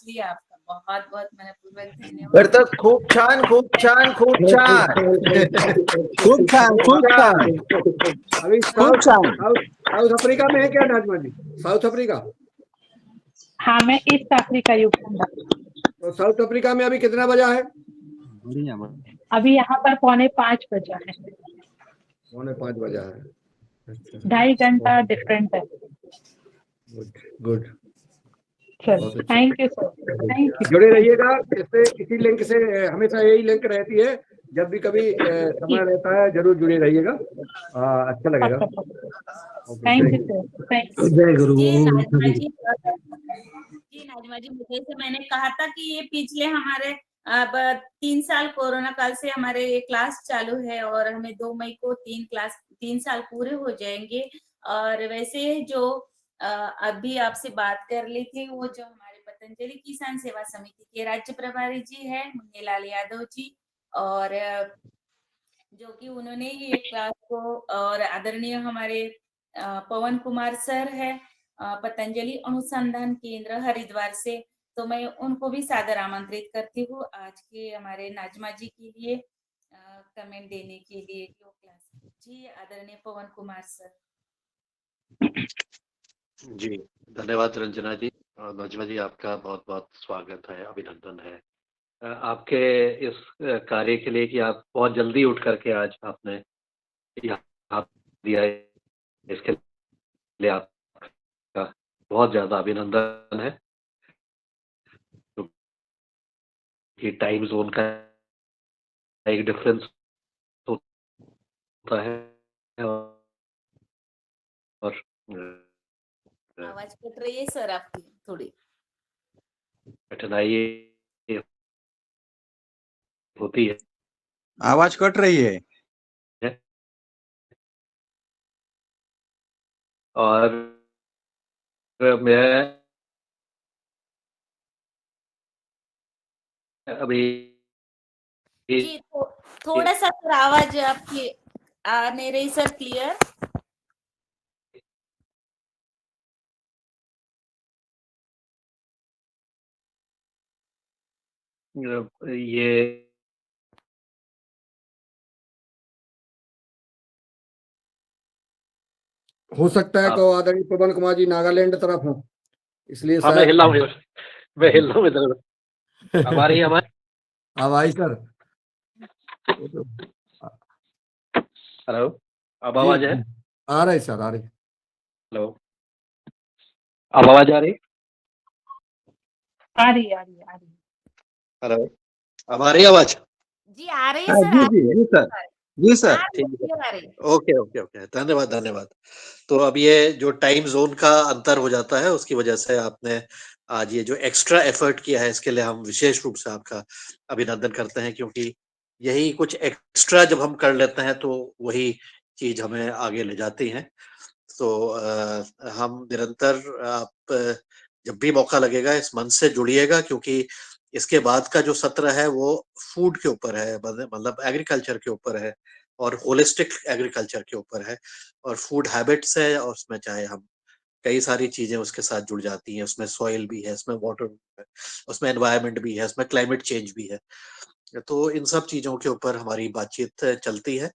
इसलिए आपका बहुत बहुत मनपूर्वक धन्यवाद। तर खूप छान खूप छान खूप छान खूप छान खूप छान अभी खूप छान। साउथ अफ्रीका में है क्या नाजमा जी? South Africa? हाँ, मैं ईस्ट अफ्रीका युगांडा। तो साउथ अफ्रीका में अभी कितना बजा है? अभी यहाँ पर 4:45 बजा है। 4:45 बजा है। अच्छा, 2.5 घंटा डिफरेंट है। Good good. चलो, बहुत अच्छा। Thank you sir, thank you. जुड़े रहिएगा इसी लिंक से, हमेशा यही लिंक रहती है। जब भी कभी समय रहता है जरूर जुड़े रहिएगा, अच्छा लगेगा। Thank you sir, thank you. जय गुरु। जी नाजमा जी, मुझे से मैंने कहा था कि ये पिछले हमारे अब 3 साल कोरोना काल से हमारे ये क्लास चालू है और हमें 2 मई को 3 साल पूरे हो जाएंगे। और वैसे जो अभी आपसे बात कर ली थी, वो जो हमारे पतंजलि किसान सेवा समिति के राज्य प्रभारी जी है मुन्नीलाल यादव जी, और जो कि उन्होंने ही एक क्लास को, और आदरणीय हमारे पवन कुमार सर है पतंजलि अनुसंधान केंद्र हरिद्वार से, तो मैं उनको भी सादर आमंत्रित करती हूँ आज के हमारे नाजमा जी के लिए कमेंट देने के लिए क्लास। जी आदरणीय पवन कुमार सर। जी धन्यवाद रंजना जी और नाजमा जी, आपका बहुत बहुत स्वागत है, अभिनंदन है आपके इस कार्य के लिए कि आप बहुत जल्दी उठ करके आज आपने यहाँ दिया है। इसके लिए आपका बहुत ज्यादा अभिनंदन है, कि टाइम जोन का एक डिफरेंस होता है और आवाज कट रही है सर आपकी थोड़ी। कठिनाई होती है। आवाज कट रही है। और मैं अभी जी थोड़ा सा सर आवाज आपकी आ नहीं रही सर क्लियर। ये हो सकता है कि आदरणीय पवन कुमार जी नागालैंड तरफ हो, इसलिए हाँ मैं हिल रहा हूँ इधर। अब आ रही है हमारी आवाज सर। हेलो, अब आवाज है? आ रही सर, आ रही। हेलो, अब आवाज आ रही? आ रही आ रही आ रही। हेलो, अब आ रही है आवाज? जी आ रही है हाँ, सर। जी सर, जी सर। ठीक है, ओके ओके ओके, धन्यवाद धन्यवाद। तो अब ये जो टाइम जोन का अंतर हो जाता है, उसकी वजह से आपने आज ये जो एक्स्ट्रा एफर्ट किया है, इसके लिए हम विशेष रूप से आपका अभिनंदन करते हैं, क्योंकि यही कुछ एक्स्ट्रा जब हम कर लेते हैं तो वही चीज हमें आगे ले जाती है। तो हम निरंतर आप जब भी मौका लगेगा इस मंच से जुड़िएगा, क्योंकि इसके बाद का जो सत्र है वो फूड के ऊपर है, मतलब एग्रीकल्चर के ऊपर है और होलिस्टिक एग्रीकल्चर के ऊपर है और फूड हैबिट्स है, और उसमें चाहे हम कई सारी चीजें उसके साथ जुड़ जाती हैं। उसमें सॉइल भी है, उसमें वाटर भी है, उसमें एनवायरनमेंट भी है, उसमें क्लाइमेट चेंज भी है। तो इन सब चीजों के ऊपर हमारी बातचीत चलती है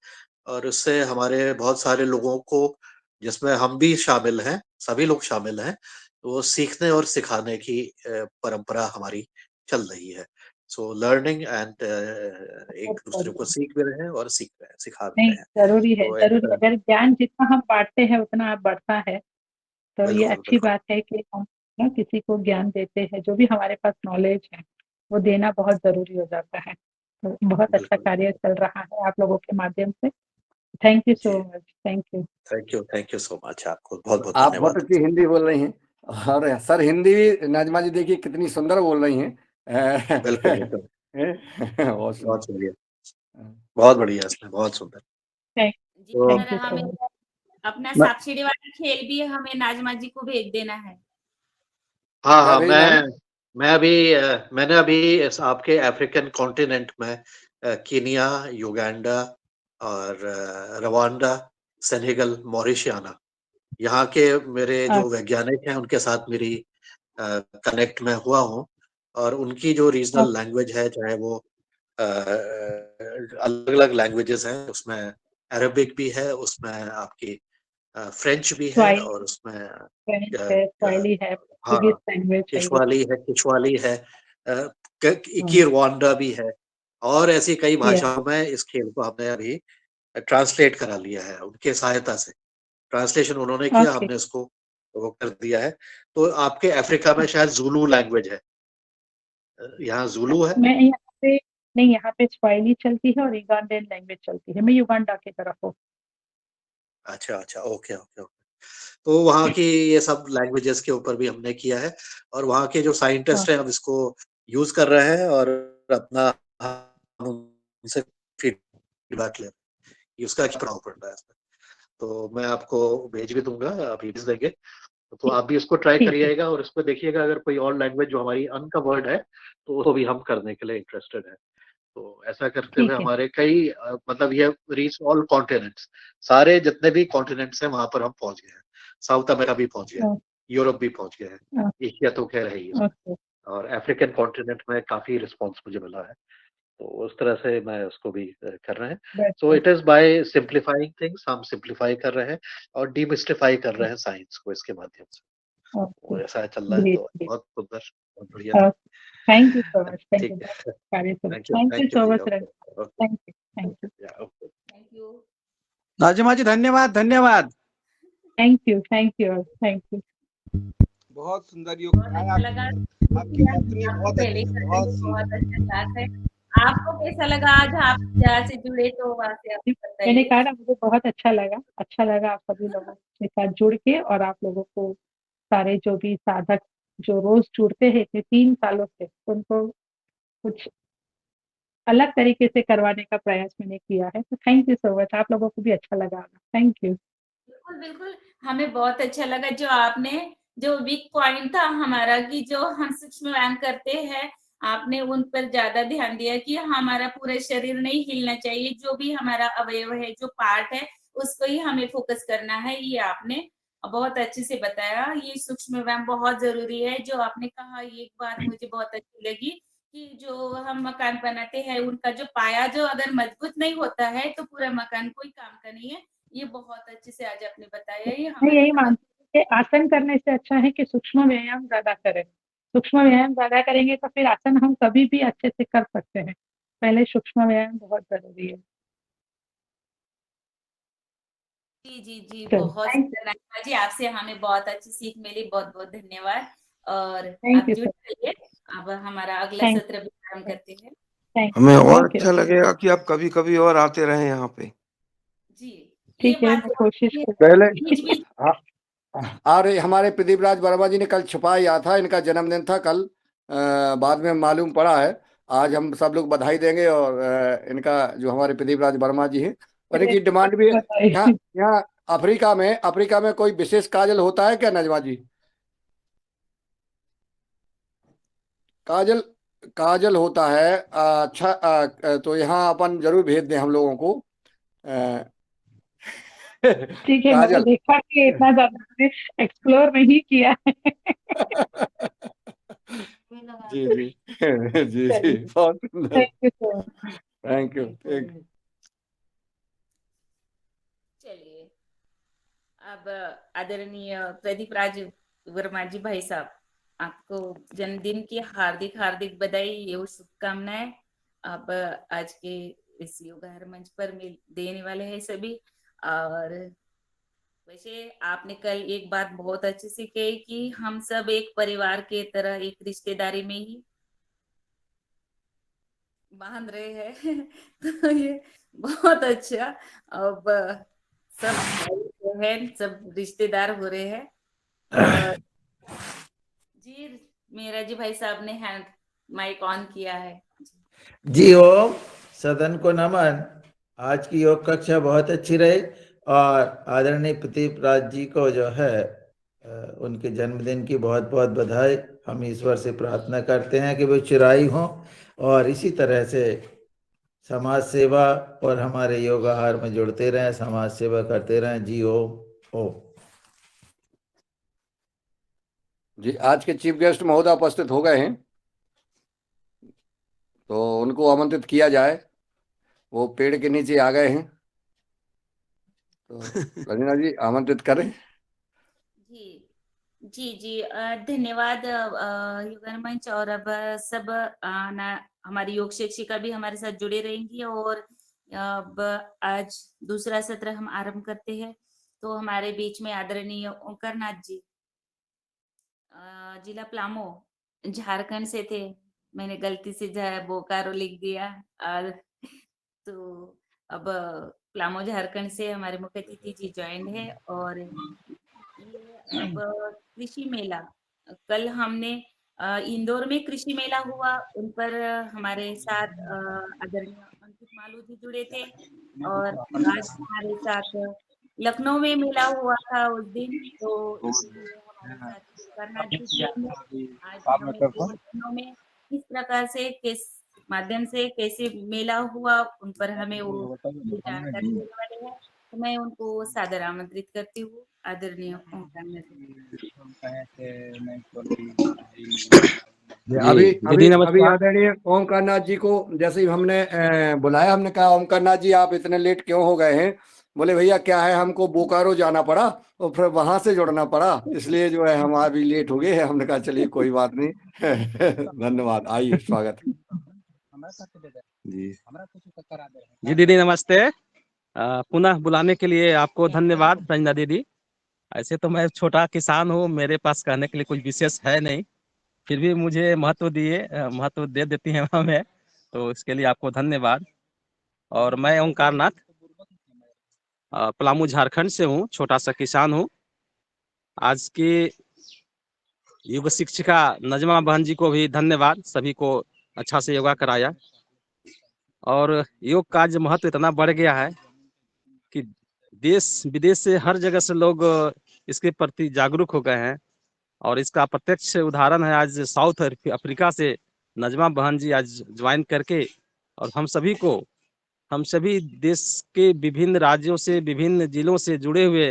और उससे हमारे बहुत सारे लोगों को, जिसमें हम भी शामिल हैं, सभी लोग शामिल हैं, वो सीखने और सिखाने की परंपरा हमारी चल रही है। सो लर्निंग एंड एक दूसरे को सीख भी रहे हैं और सीख रहे हैं, सिखा भी नहीं, रहे हैं। जरूरी है, तो जरूरी। अगर ज्ञान जितना हम बांटते हैं उतना बढ़ता है, तो ये बिल्कुल अच्छी बिल्कुल बात है कि हम ना किसी को ज्ञान देते हैं। जो भी हमारे पास नॉलेज है वो देना बहुत जरूरी हो जाता है। तो बहुत अच्छा बिल्कुल। कार्य चल रहा है आप लोगों के माध्यम से। Thank you so much, thank you. Thank you so much, आपको बहुत बहुत आप बहुत धन्यवाद। अच्छी हिंदी बोल रही हैं, और सर हिंदी भी नाजमा जी देखिए कितनी सुंदर बोल रही हैं। बिल्कुल बिल्कुल, बहुत बहुत सुंदर। शुक्रिया, बहुत बढ़िया, इसमें बहुत सुंदर। थैंक जी तो सर, हमें अपना मैं- साक्षी वाला खेल भी हमें नाजमा जी को भेज देना है। हाँ क्या हाँ, भेजना है? मैंने अभी इस आपके अफ्रीकन कॉन्टिनेंट में कीनिया, युगांडा और रवांडा, सेनेगल, मॉरिशियाना, यहाँ के मेरे जो वैज्ञानिक हैं उनके साथ मेरी कनेक्ट में हुआ हूँ। और उनकी जो रीजनल लैंग्वेज है, चाहे वो अलग अलग लैंग्वेजेस हैं, उसमें अरबिक भी है, उसमें आपकी फ्रेंच भी है, स्वाहिली और उसमें फ्रेंच है, स्वाहिली है, हाँ पोर्टुगीज लैंग्वेज है ये। किशवाली है, हाँ, किरवांडा भी है, और ऐसी कई yes, भाषाओं में इस खेल को हमने अभी ट्रांसलेट करा लिया है उनके सहायता से। ट्रांसलेशन उन्होंने किया, okay, हमने उसको वो कर दिया है। तो आपके अफ्रीका में शायद ज़ुलू लैंग्वेज है, यहाँ ज़ुलू है। मैं यहाँ पे नहीं, यहाँ पे स्वाहिली चलती है और युगांडान लैंग्वेज चलती है। मैं युगांडा की तरफ हूँ। अच्छा अच्छा, ओके ओके ओके। तो वहाँ की ये सब लैंग्वेजेस के ऊपर भी हमने किया है, और वहाँ के जो हाँ, साइंटिस्ट हैं अब इसको यूज कर रहे हैं, और अपना हम उनसे फीडबैक ले रहे हैं कि उसका क्या प्रभाव पड़ रहा है इसमें। तो मैं आपको भेज भी दूंगा, अभी भेज देंगे, तो ठीक आप भी इसको ट्राई ठीक है, करिएगा, और इसको देखिएगा, अगर कोई और लैंग्वेज जो हमारी अनकवर्ड है तो उसको भी हम करने के लिए इंटरेस्टेड है। तो ऐसा करते हुए ठीक है, हमारे कई मतलब ये रीच ऑल कॉन्टिनेंट्स, सारे जितने भी कॉन्टिनेंट्स हैं वहां पर हम पहुंच गए हैं। साउथ अमेरिका भी पहुंच गए हैं, यूरोप भी पहुंच गए हैं, एशिया तो खैर है ही उसमें, ओके, और अफ्रीकन कॉन्टिनेंट में काफी रिस्पॉन्स मुझे मिला है। तो उस तरह से मैं उसको भी कर रहे हैं। So best, it is by simplifying things, हम सिंप्लीफाई कर रहे हैं और डीमिस्टिफाई कर रहे हैं साइंस को इसके माध्यम से। ओके, वो ऐसा चल रहा है, ग्रेट, तो ग्रेट, बहुत सुंदर, बहुत बढ़िया। Thank you so much, thank you, ठीक है, thank you thank you so जी, much, okay okay, thank you, okay. Thank you. Nazima ji धन्यवाद, धन्यवाद। Thank you. बहुत सुंदर योग बहुत कराया अच्छा लगा। आपकी पत्नी आपको बहुत पहले अच्छी, करते बहुत ही सी बहुत अच्छा साथ है। आपको कैसा लगा आज आप जहाँ से जुड़े, तो वहाँ से आप मैंने बताइए। कहा ना, मुझे बहुत अच्छा लगा आप सभी लोगों के साथ जुड़ के, और आप लोगों को सारे जो भी साधक जो रोज जुड़ते हैं इतने 3 सालों से, उनको कुछ अलग तरीके से करवाने का प्रयास मैंने किया है। तो थैंक यू सो मच, आप लोगों को भी अच्छा लगा, थैंक यू। बिल्कुल, बिल्कुल, हमें बहुत अच्छा लगा जो आपने जो वीक पॉइंट था हमारा कि जो हम सूक्ष्म व्यायाम करते हैं, आपने उन पर ज़्यादा ध्यान दिया कि हमारा पूरा शरीर नहीं हिलना चाहिए, जो भी हमारा अवयव है, जो पार्ट है, उसको ही हमें फोकस करना है। ये आपने बहुत अच्छे से बताया। ये सूक्ष्म व्यायाम बहुत ज़रूरी है। जो आपने कहा, ये एक बात मुझे बहुत अच्छी लगी कि जो हम मकान बनाते हैं, उनका जो पाया जो अगर मजबूत नहीं होता है, तो पूरा मकान कोई काम का नहीं है। ये बहुत अच्छे से आज आपने बताया, ये मैं हमारे यही बहुत मानती हूँ कि आसन करने से अच्छा है कि सूक्ष्म व्यायाम ज्यादा करें। सूक्ष्म व्यायाम ज्यादा करेंगे तो फिर आसन हम कभी भी अच्छे से कर सकते हैं। पहले सूक्ष्म व्यायाम बहुत जरूरी है। जी, बहुत थैंक सुंदर लगा जी, आपसे हमें बहुत अच्छी सीख मिली। बहुत-बहुत धन्यवाद, और आप यू जुड़ सर, जाइए। अब हमारा अगला थैंक सत्र भी प्रारंभ करते हैं। हमें और थैंक यू। अच्छा लगेगा कि आप कभी कभी और आते रहें यहाँ पे। जी, ये ठीक है, बात मैं कोशिश पहले बीच-बीच और हमारे प्रदीप राज वर्मा जी ने कल छुपाया था, इनका जन्मदिन था कल, बाद में मालूम पड़ा है। आज हम सब लोग बधाई देंगे, और इनका जो हमारे प्रदीप राज वर्मा जी हैं, और इनकी डिमांड भी है। यहाँ बताइए। यहाँ अफ्रीका में कोई विशेष काजल होता है क्या नजमा जी? काजल काजल होता है, अच्छा, तो यहाँ अपन जरूर भेज दें हम लोगों को। अ, ठीक है, मैंने काजल। देखा कि इतना ज्यादा एक्सप्लोर नहीं किया है। जी जी जी जी, चलिए, बहुत सुंदर। Thank you so much. Thank you, thank you. चलिए, अब आदरणीय प्रदीप राज वर्मा जी भाई साहब, आपको जन्मदिन की हार्दिक हार्दिक बधाई एवं शुभकामनाएं। आप आज के इस योगाहार मंच पर मिल देने वाले हैं सभी। और वैसे आपने कल एक बात बहुत अच्छे से कही कि हम सब एक परिवार के तरह एक रिश्तेदारी में ही बांध रहे हैं। तो ये बहुत अच्छा। अब सब भाई बहन सब रिश्तेदार हो रहे हैं। और जी, मेरा जी भाई साहब ने हैंड माइक ऑन किया है। जी ओम, सदन को नमन। आज की योग कक्षा बहुत अच्छी रही, और आदरणीय प्रदीप राज जी को जो है उनके जन्मदिन की बहुत बहुत बधाई। हम ईश्वर से प्रार्थना करते हैं कि वो चिराई हों, और इसी तरह से समाज सेवा और हमारे योगाहार में जुड़ते रहें, समाज सेवा करते रहें। जी ओम। जी, आज के चीफ गेस्ट महोदय उपस्थित हो गए हैं। तो उनको आमंत्रित किया जाए। वो पेड़ के नीचे आ गए हैं, तो रंजना जी आमंत्रित करें। जी जी जी धन्यवाद युगन मंच। और अब सब हमारी योग शिक्षिका भी हमारे साथ जुड़े रहेंगी। और अब आज दूसरा सत्र हम आरंभ करते हैं। तो हमारे बीच में आदरणीय ओंकार नाथ जी, जिला प्लामो, झारखंड से थे। मैंने गलती से बोकारो लिख दिया। तो अब प्लामो झारखंड से हमारे मुख्य अतिथि जी ज्वाइन है। और ये अब कृषि मेला, कल हमने इंदौर में कृषि मेला हुआ, उन पर हमारे साथ आदरणीय अंकित मालू जी जुड़े थे। और आज हमारे साथ लखनऊ में मेला हुआ था उस दिन, तो इसलिए हमारे साथ करनाथ जी जुड़े हैं। आज हमें लखनऊ में किस प्रकार से, किस माध्यम से कैसे मेला हुआ, उन पर हमें वो जानकारी देने वाले हैं। तो मैं उनको सादर आमंत्रित करती हूँ, आदरणीय ओंकार नाथ जी। अभी जी अभी दीदी अभी नमस्कार। आदरणीय ओमकार नाथ जी को जैसे ही हमने बुलाया, हमने कहा ओमकार नाथ जी आप इतने लेट क्यों हो गए हैं? बोले भैया क्या है, हमको बोकारो जाना पड़ा और फिर वहां से जुड़ना पड़ा, इसलिए जो है हम अभी लेट हो गए हैं। हमने कहा चलिए कोई बात नहीं। धन्यवाद, आइए स्वागत। जी जी दीदी नमस्ते। पुनः बुलाने के लिए आपको धन्यवाद रंजना दीदी। ऐसे तो मैं छोटा किसान हूँ, मेरे पास कहने के लिए कुछ विशेष है नहीं, फिर भी मुझे महत्व दे देती हैं हमें, तो इसके लिए आपको धन्यवाद। और मैं ओंकार नाथ पलामू झारखंड से हूँ, छोटा सा किसान हूँ। आज की योग शिक्षिका नजमा बहन जी को भी धन्यवाद, सभी को अच्छा से योगा कराया। और योग का आज महत्व इतना बढ़ गया है कि देश विदेश से हर जगह से लोग इसके प्रति जागरूक हो गए हैं। और इसका प्रत्यक्ष उदाहरण है आज साउथ अफ्रीका से नजमा बहन जी आज ज्वाइन करके, और हम सभी देश के विभिन्न राज्यों से, विभिन्न जिलों से जुड़े हुए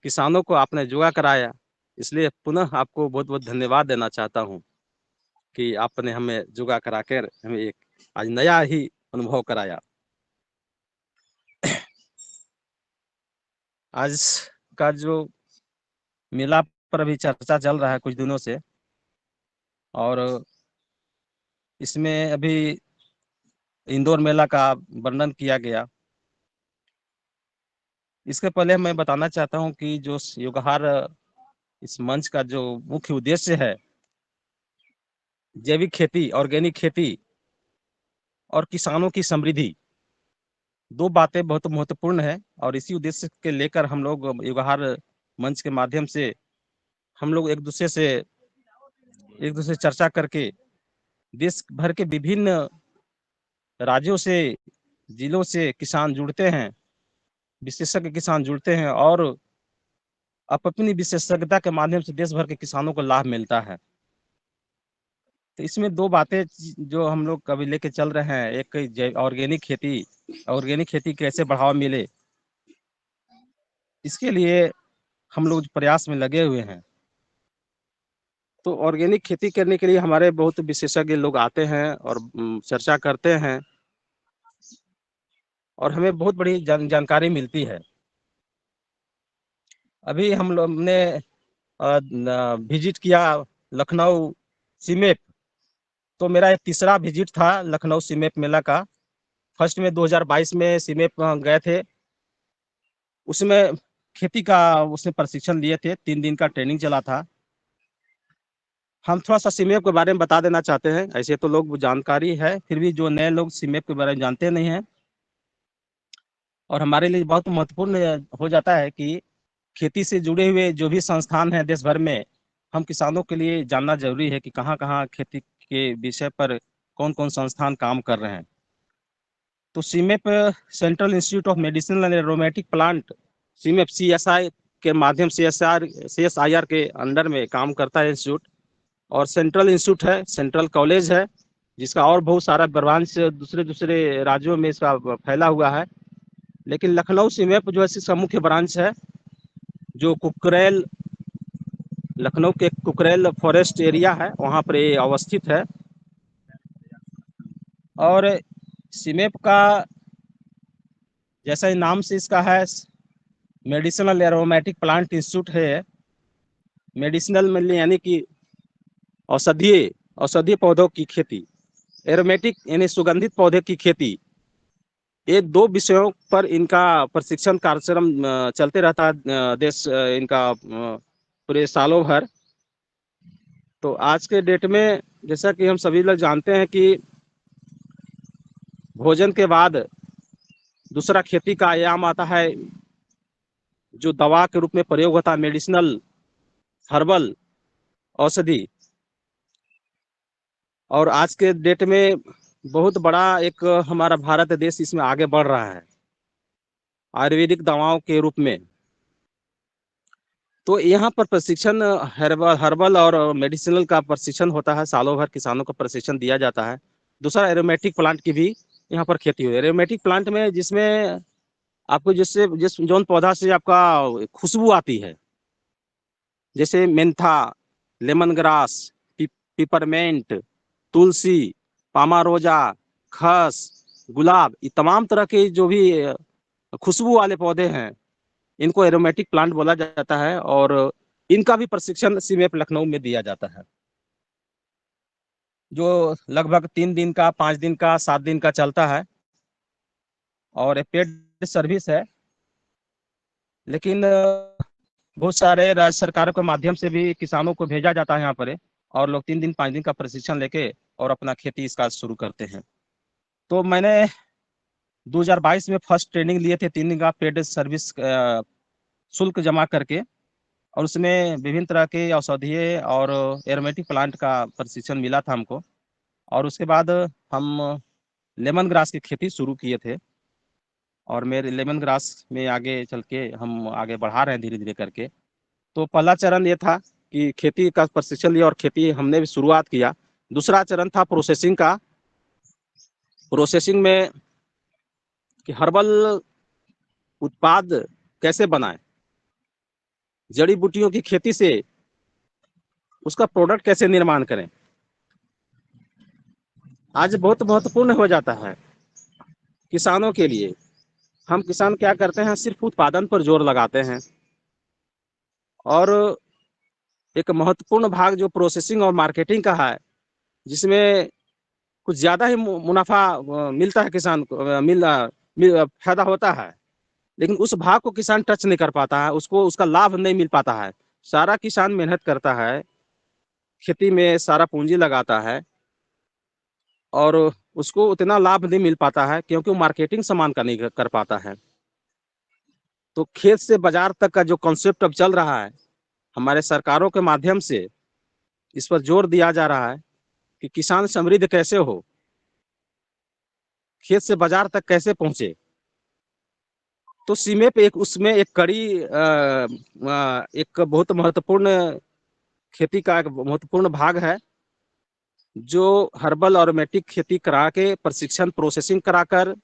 किसानों को आपने योगा कराया। इसलिए पुनः आपको बहुत बहुत धन्यवाद देना चाहता हूँ कि आपने हमें योगा कराकर हमें एक आज नया ही अनुभव कराया। आज का जो मेला पर अभी चर्चा चल रहा है कुछ दिनों से, और इसमें अभी इंदौर मेला का वर्णन किया गया। इसके पहले मैं बताना चाहता हूं कि जो योगहार इस मंच का जो मुख्य उद्देश्य है, जैविक खेती, ऑर्गेनिक खेती और किसानों की समृद्धि, दो बातें बहुत महत्वपूर्ण है। और इसी उद्देश्य के लेकर हम लोग योगहार मंच के माध्यम से हम लोग एक दूसरे से चर्चा करके देश भर के विभिन्न राज्यों से, जिलों से किसान जुड़ते हैं, विशेषज्ञ किसान जुड़ते हैं, और अपनी विशेषज्ञता के माध्यम से देश भर के किसानों को लाभ मिलता है। तो इसमें दो बातें जो हम लोग कभी लेके चल रहे हैं, एक ऑर्गेनिक खेती कैसे बढ़ावा मिले, इसके लिए हम लोग प्रयास में लगे हुए हैं। तो ऑर्गेनिक खेती करने के लिए हमारे बहुत विशेषज्ञ लोग आते हैं और चर्चा करते हैं, और हमें बहुत बड़ी जानकारी मिलती है। अभी हम लोग ने विजिट किया लखनऊ सीमेप, तो मेरा एक तीसरा विजिट था लखनऊ सीमेप मेला का। फर्स्ट में 2022 में सीमेप गए थे, उसमें खेती का उसमें प्रशिक्षण लिए थे, 3 दिन का ट्रेनिंग चला था। हम थोड़ा सा सीमेप के बारे में बता देना चाहते हैं। ऐसे तो लोग जानकारी है, फिर भी जो नए लोग सीमेप के बारे में जानते नहीं हैं, और हमारे लिए बहुत महत्वपूर्ण हो जाता है कि खेती से जुड़े हुए जो भी संस्थान हैं देश भर में, हम किसानों के लिए जानना जरूरी है कि कहाँ कहाँ खेती के विषय पर कौन कौन संस्थान काम कर रहे हैं। तो CIMAP central institute of medicine and aromatic plant, CIMAP CSI के माध्यम से CSIR के अंडर में काम करता है इंस्टीट्यूट। और सेंट्रल इंस्टीट्यूट है, सेंट्रल कॉलेज है, जिसका और बहुत सारा ब्रांच दूसरे दूसरे राज्यों में इसका फैला हुआ है। लेकिन लखनऊ सीमेप जो है इसका मुख्य ब्रांच है, जो लखनऊ के कुकरेल फॉरेस्ट एरिया है, वहाँ पर ये अवस्थित है। और सीमेप का जैसा ही नाम से इसका है, मेडिसिनल एरोमेटिक प्लांट इंस्टीट्यूट है। मेडिसिनल में यानी कि औषधीय पौधों की खेती, एरोमेटिक यानी सुगंधित पौधे की खेती, ये 2 विषयों पर इनका प्रशिक्षण कार्यक्रम चलते रहता है देश इनका पूरे सालों भर। तो आज के डेट में जैसा कि हम सभी लोग जानते हैं कि भोजन के बाद दूसरा खेती का आयाम आता है जो दवा के रूप में प्रयोग होता है, मेडिसिनल हर्बल औषधि। और आज के डेट में बहुत बड़ा एक हमारा भारत देश इसमें आगे बढ़ रहा है आयुर्वेदिक दवाओं के रूप में। तो यहाँ पर प्रशिक्षण हर्बल और मेडिसिनल का प्रशिक्षण होता है, सालों भर किसानों को प्रशिक्षण दिया जाता है। दूसरा एरोमेटिक प्लांट की भी यहाँ पर खेती हुई है। एरोमेटिक प्लांट में जिसमें आपको जिस जौन पौधा से आपका खुशबू आती है, जैसे मेंथा, लेमन ग्रास, पिपरमेंट, तुलसी, पामारोजा, खस, गुलाब, ये तमाम तरह के जो भी खुशबू वाले पौधे हैं इनको एरोमेटिक प्लांट बोला जाता है। और इनका भी प्रशिक्षण सीमेप लखनऊ में दिया जाता है, जो लगभग 3 दिन का, 5 दिन का, 7 दिन का चलता है। और पेड सर्विस है, लेकिन बहुत सारे राज्य सरकारों के माध्यम से भी किसानों को भेजा जाता है यहाँ पर, और लोग 3 दिन 5 दिन का प्रशिक्षण लेके और अपना खेती इसका शुरू करते हैं। तो मैंने 2022 में फर्स्ट ट्रेनिंग लिए थे, 3 दिन का पेड सर्विस शुल्क जमा करके, और उसमें विभिन्न तरह के औषधीय और एरोमेटिक प्लांट का प्रशिक्षण मिला था हमको। और उसके बाद हम लेमन ग्रास की खेती शुरू किए थे, और मेरे लेमन ग्रास में आगे चल के हम आगे बढ़ा रहे हैं धीरे धीरे करके। तो पहला चरण ये था कि खेती का प्रशिक्षण लिया और खेती हमने भी शुरुआत किया। दूसरा चरण था प्रोसेसिंग का। प्रोसेसिंग में कि हर्बल उत्पाद कैसे बनाएं, जड़ी बूटियों की खेती से उसका प्रोडक्ट कैसे निर्माण करें, आज बहुत महत्वपूर्ण हो जाता है किसानों के लिए। हम किसान क्या करते हैं, सिर्फ उत्पादन पर जोर लगाते हैं, और एक महत्वपूर्ण भाग जो प्रोसेसिंग और मार्केटिंग का है, जिसमें कुछ ज्यादा ही मुनाफा मिलता है किसान को, फायदा होता है, लेकिन उस भाग को किसान टच नहीं कर पाता है, उसको उसका लाभ नहीं मिल पाता है। सारा किसान मेहनत करता है, खेती में सारा पूंजी लगाता है, और उसको उतना लाभ नहीं मिल पाता है क्योंकि वो मार्केटिंग सामान का नहीं कर पाता है। तो खेत से बाजार तक का जो कॉन्सेप्ट अब चल रहा है, हमारे सरकारों के माध्यम से इस पर जोर दिया जा रहा है कि किसान समृद्ध कैसे हो, खेत से बाजार तक कैसे पहुंचे। तो सीमेप एक उसमें एक कड़ी एक बहुत महत्वपूर्ण खेती का एक महत्वपूर्ण भाग है, जो हर्बल ऑर्गेनिक खेती करा के प्रशिक्षण प्रोसेसिंग कराकर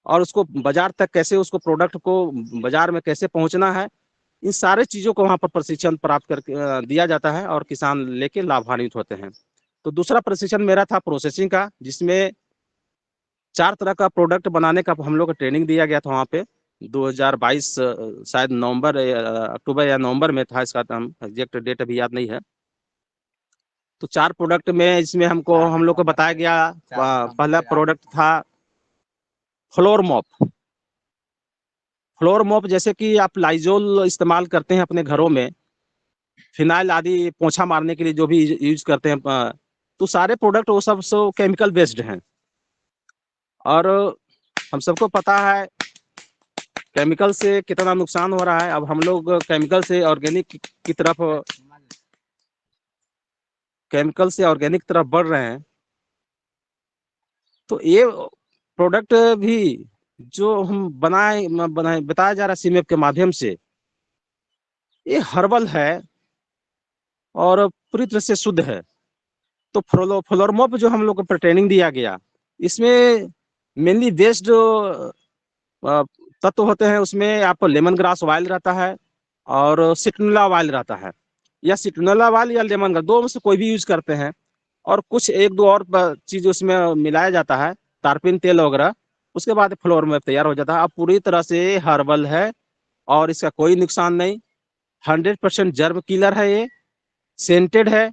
और उसको बाजार तक कैसे, उसको प्रोडक्ट को बाजार में कैसे पहुंचना है, इन सारे चीजों को वहां पर प्रशिक्षण प्राप्त कर दिया जाता है और किसान लेके लाभान्वित होते हैं। तो दूसरा प्रशिक्षण मेरा था प्रोसेसिंग का, जिसमें 4 तरह का प्रोडक्ट बनाने का हम लोग को ट्रेनिंग दिया गया था वहाँ पे। 2022 शायद नवंबर अक्टूबर या नवंबर में था, इसका हम एग्जैक्ट डेट अभी याद नहीं है। तो 4 प्रोडक्ट में इसमें हम लोग को बताया गया। पहला प्रोडक्ट था फ्लोर मॉप। फ्लोर मॉप जैसे कि आप लाइजोल इस्तेमाल करते हैं अपने घरों में, फिनाइल आदि पोछा मारने के लिए जो भी यूज करते हैं, तो सारे प्रोडक्ट वो सब केमिकल बेस्ड हैं, और हम सबको पता है केमिकल से कितना नुकसान हो रहा है। अब हम लोग केमिकल से ऑर्गेनिक तरफ बढ़ रहे हैं। तो ये प्रोडक्ट भी जो हम बताया जा रहा है सीमेप के माध्यम से, ये हर्बल है और पूरी तरह से शुद्ध है। तो फ्लोरमॉप जो हम लोग को ट्रेनिंग दिया गया, इसमें मेनली बेस्ड तत्व होते हैं। उसमें आपको लेमन ग्रास ऑयल रहता है और सिट्रोनेला ऑयल रहता है, या सिट्रोनेला ऑयल या लेमन ग्रास, दो में से कोई भी यूज करते हैं। और कुछ एक दो और चीज उसमें मिलाया जाता है, तारपीन तेल वगैरह, उसके बाद फ्लोर मैप तैयार हो जाता है। अब पूरी तरह से हर्बल है और इसका कोई नुकसान नहीं, 100% जर्म किलर है ये, सेंटेड है।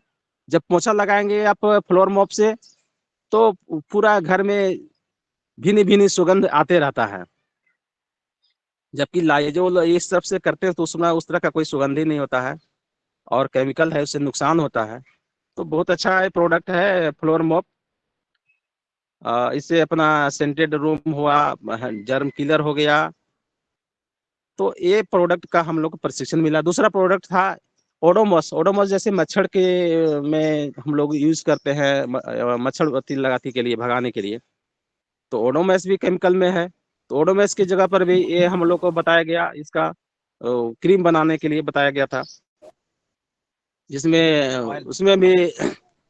जब पोछा लगाएंगे आप फ्लोर मॉप से तो पूरा घर में भिन्न भिन्न सुगंध आते रहता है। जबकि लाइजोल इस सब से करते हैं तो उसमें उस तरह का कोई सुगंध ही नहीं होता है और केमिकल है, उससे नुकसान होता है। तो बहुत अच्छा है प्रोडक्ट है फ्लोर मॉप। इससे अपना सेंटेड रूम हुआ, जर्म किलर हो गया। तो ये प्रोडक्ट का हम लोग को प्रशिक्षण मिला। दूसरा प्रोडक्ट था ओडोमॉस। ओडोमॉस जैसे मच्छर के में हम लोग यूज करते हैं मच्छर बत्ती लगाती के लिए, भगाने के लिए। तो ओडोमॉस भी केमिकल में है, तो ओडोमॉस की जगह पर भी ये हम लोग को बताया गया, इसका क्रीम बनाने के लिए बताया गया था, जिसमें उसमें भी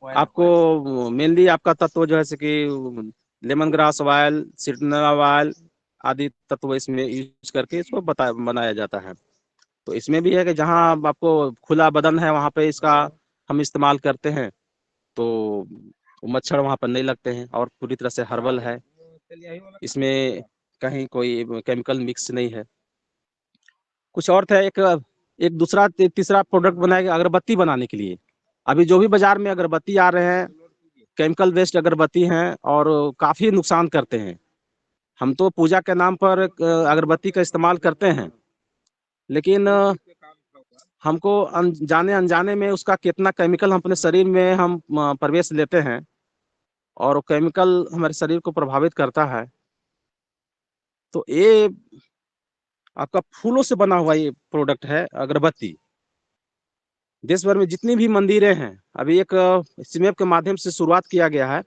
आपको मेनली आपका तत्व जो है जैसे कि लेमन ग्रास ऑयल, सिट्रनल ऑयल आदि तत्व इसमें यूज करके इसको बनाया जाता है। तो इसमें भी है कि जहाँ आपको खुला बदन है वहाँ पे इसका हम इस्तेमाल करते हैं तो मच्छर वहाँ पर नहीं लगते हैं, और पूरी तरह से हर्बल है, इसमें कहीं कोई केमिकल मिक्स नहीं है। कुछ और था, एक दूसरा तीसरा प्रोडक्ट बनाया गया अगरबत्ती बनाने के लिए। अभी जो भी बाजार में अगरबत्ती आ रहे हैं, केमिकल वेस्ट अगरबत्ती हैं और काफी नुकसान करते हैं। हम तो पूजा के नाम पर अगरबत्ती का इस्तेमाल करते हैं, लेकिन हमको जाने अनजाने में उसका कितना केमिकल हम अपने शरीर में हम प्रवेश लेते हैं और केमिकल हमारे शरीर को प्रभावित करता है। तो ये आपका फूलों से बना हुआ ये प्रोडक्ट है अगरबत्ती। देश भर में जितनी भी मंदिरें हैं, अभी एक सिमेप के माध्यम से शुरुआत किया गया है।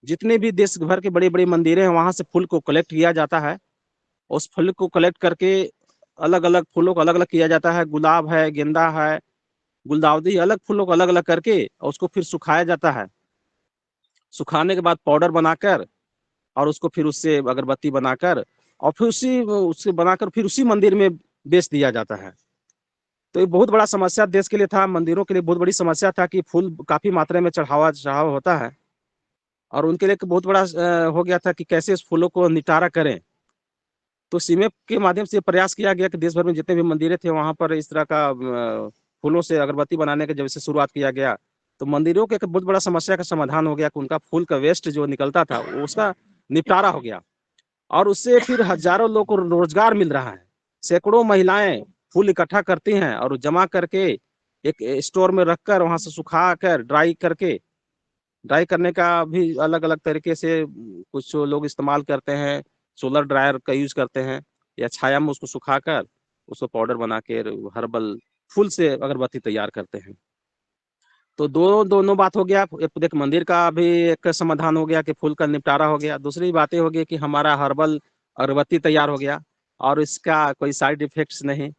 जितने भी देश भर के बड़ी बड़ी मंदिरें हैं वहां से फूल को कलेक्ट किया जाता है। उस फूल को कलेक्ट करके अलग अलग फूलों को अलग अलग किया जाता है, गुलाब है, गेंदा है, गुलदाउदी, अलग फूलों को अलग अलग करके और उसको फिर सुखाया जाता है। सुखाने के बाद पाउडर बनाकर और उसको फिर उससे अगरबत्ती बनाकर और फिर उससे बनाकर फिर उसी मंदिर में बेच दिया जाता है। तो ये बहुत बड़ा समस्या देश के लिए था, मंदिरों के लिए बहुत बड़ी समस्या था कि फूल काफी मात्रा में चढ़ावा होता है और उनके लिए बहुत बड़ा हो गया था कि कैसे इस फूलों को निटारा करें। तो सीमेप के माध्यम से प्रयास किया गया कि देश भर में जितने भी मंदिरें थे वहां पर इस तरह का फूलों से अगरबत्ती बनाने के जब से शुरुआत किया गया तो मंदिरों के एक बहुत बड़ा समस्या का समाधान हो गया कि उनका फूल का वेस्ट जो निकलता था उसका निपटारा हो गया और उससे फिर हजारों लोगों को रोजगार मिल रहा है। सैकड़ों महिलाएं फूल इकट्ठा करती हैं और जमा करके एक स्टोर में रखकर वहां से सुखा कर ड्राई करने का भी अलग अलग तरीके से कुछ लोग इस्तेमाल करते हैं, सोलर ड्रायर का यूज करते हैं या छाया में उसको सुखाकर उसको पाउडर बना के हर्बल फूल से अगरबत्ती तैयार करते हैं। तो दोनों बात हो गया, एक मंदिर का भी एक समाधान हो गया कि फूल का निपटारा हो गया। दूसरी बातें हो गई कि हमारा हर्बल अगरबत्ती तैयार हो गया और इसका कोई साइड इफेक्ट्स नहीं,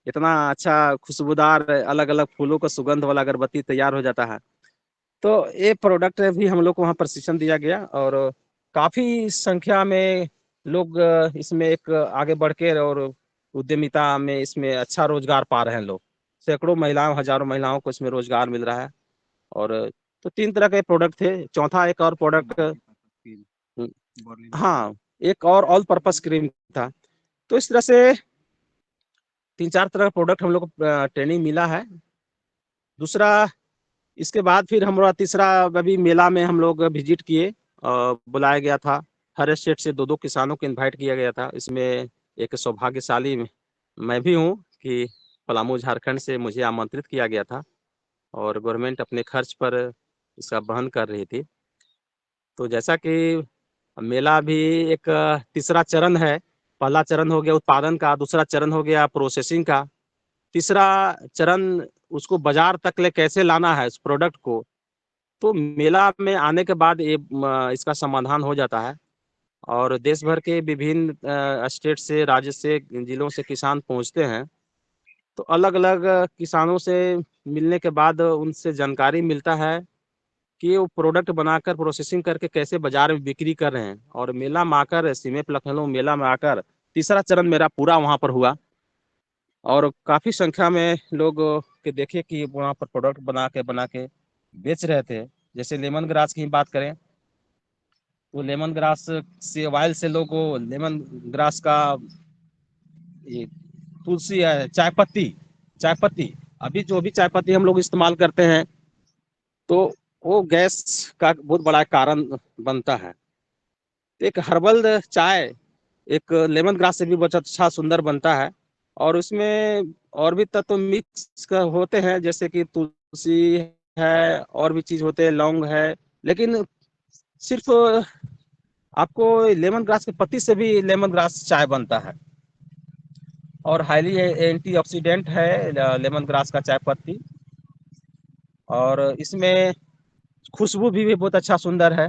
इतना अच्छा खुशबूदार अलग अलग फूलों का सुगंध वाला अगरबत्ती तैयार हो जाता है। तो ये प्रोडक्ट भी हम लोग को वहाँ प्रशिक्षण दिया गया और काफी संख्या में लोग इसमें एक आगे बढ़ के और उद्यमिता में इसमें अच्छा रोजगार पा रहे हैं लोग। सैकड़ों महिलाओं, हजारों महिलाओं को इसमें रोजगार मिल रहा है। और तो 3 तरह के प्रोडक्ट थे। चौथा एक और प्रोडक्ट, हाँ, एक और ऑल पर्पस क्रीम था। तो इस तरह से 3-4 तरह का प्रोडक्ट हम लोग को ट्रेनिंग मिला है। दूसरा इसके बाद फिर हमारा तीसरा अभी मेला में हम लोग विजिट किए, बुलाया गया था। हर स्टेट से 2-2 किसानों को इनवाइट किया गया था। इसमें एक सौभाग्यशाली मैं भी हूँ कि पलामू झारखंड से मुझे आमंत्रित किया गया था और गवर्नमेंट अपने खर्च पर इसका वहन कर रही थी। तो जैसा कि मेला भी एक तीसरा चरण है, पहला चरण हो गया उत्पादन का, दूसरा चरण हो गया प्रोसेसिंग का, तीसरा चरण उसको बाजार तक ले कैसे लाना है इस प्रोडक्ट को। तो मेला में आने के बाद ये इसका समाधान हो जाता है और देश भर के विभिन्न स्टेट से, राज्य से, जिलों से किसान पहुंचते हैं। तो अलग अलग किसानों से मिलने के बाद उनसे जानकारी मिलता है कि वो प्रोडक्ट बनाकर प्रोसेसिंग करके कैसे बाजार में बिक्री कर रहे हैं। और मेला में आकर, सीमेप लखनऊ मेला में आकर तीसरा चरण मेरा पूरा वहाँ पर हुआ और काफी संख्या में लोग के देखे कि वहाँ पर प्रोडक्ट बना के बेच रहे थे। जैसे लेमन ग्रास की बात करें तो लेमन ग्रास से ऑयल से लोग को लेमन ग्रास का ये तुलसी है, चाय पत्ती अभी जो भी चाय पत्ती हम लोग इस्तेमाल करते हैं तो वो गैस का बहुत बड़ा कारण बनता है। एक हर्बल चाय एक लेमन ग्रास से भी बहुत अच्छा सुंदर बनता है और उसमें और भी तत्व मिक्स होते हैं जैसे कि तुलसी है और भी चीज होते हैं, लौंग है, लेकिन सिर्फ आपको लेमन ग्रास के पत्ती से भी लेमन ग्रास चाय बनता है और हाईली एंटीऑक्सीडेंट है लेमन ग्रास का चाय पत्ती और इसमें खुशबू भी बहुत अच्छा सुंदर है।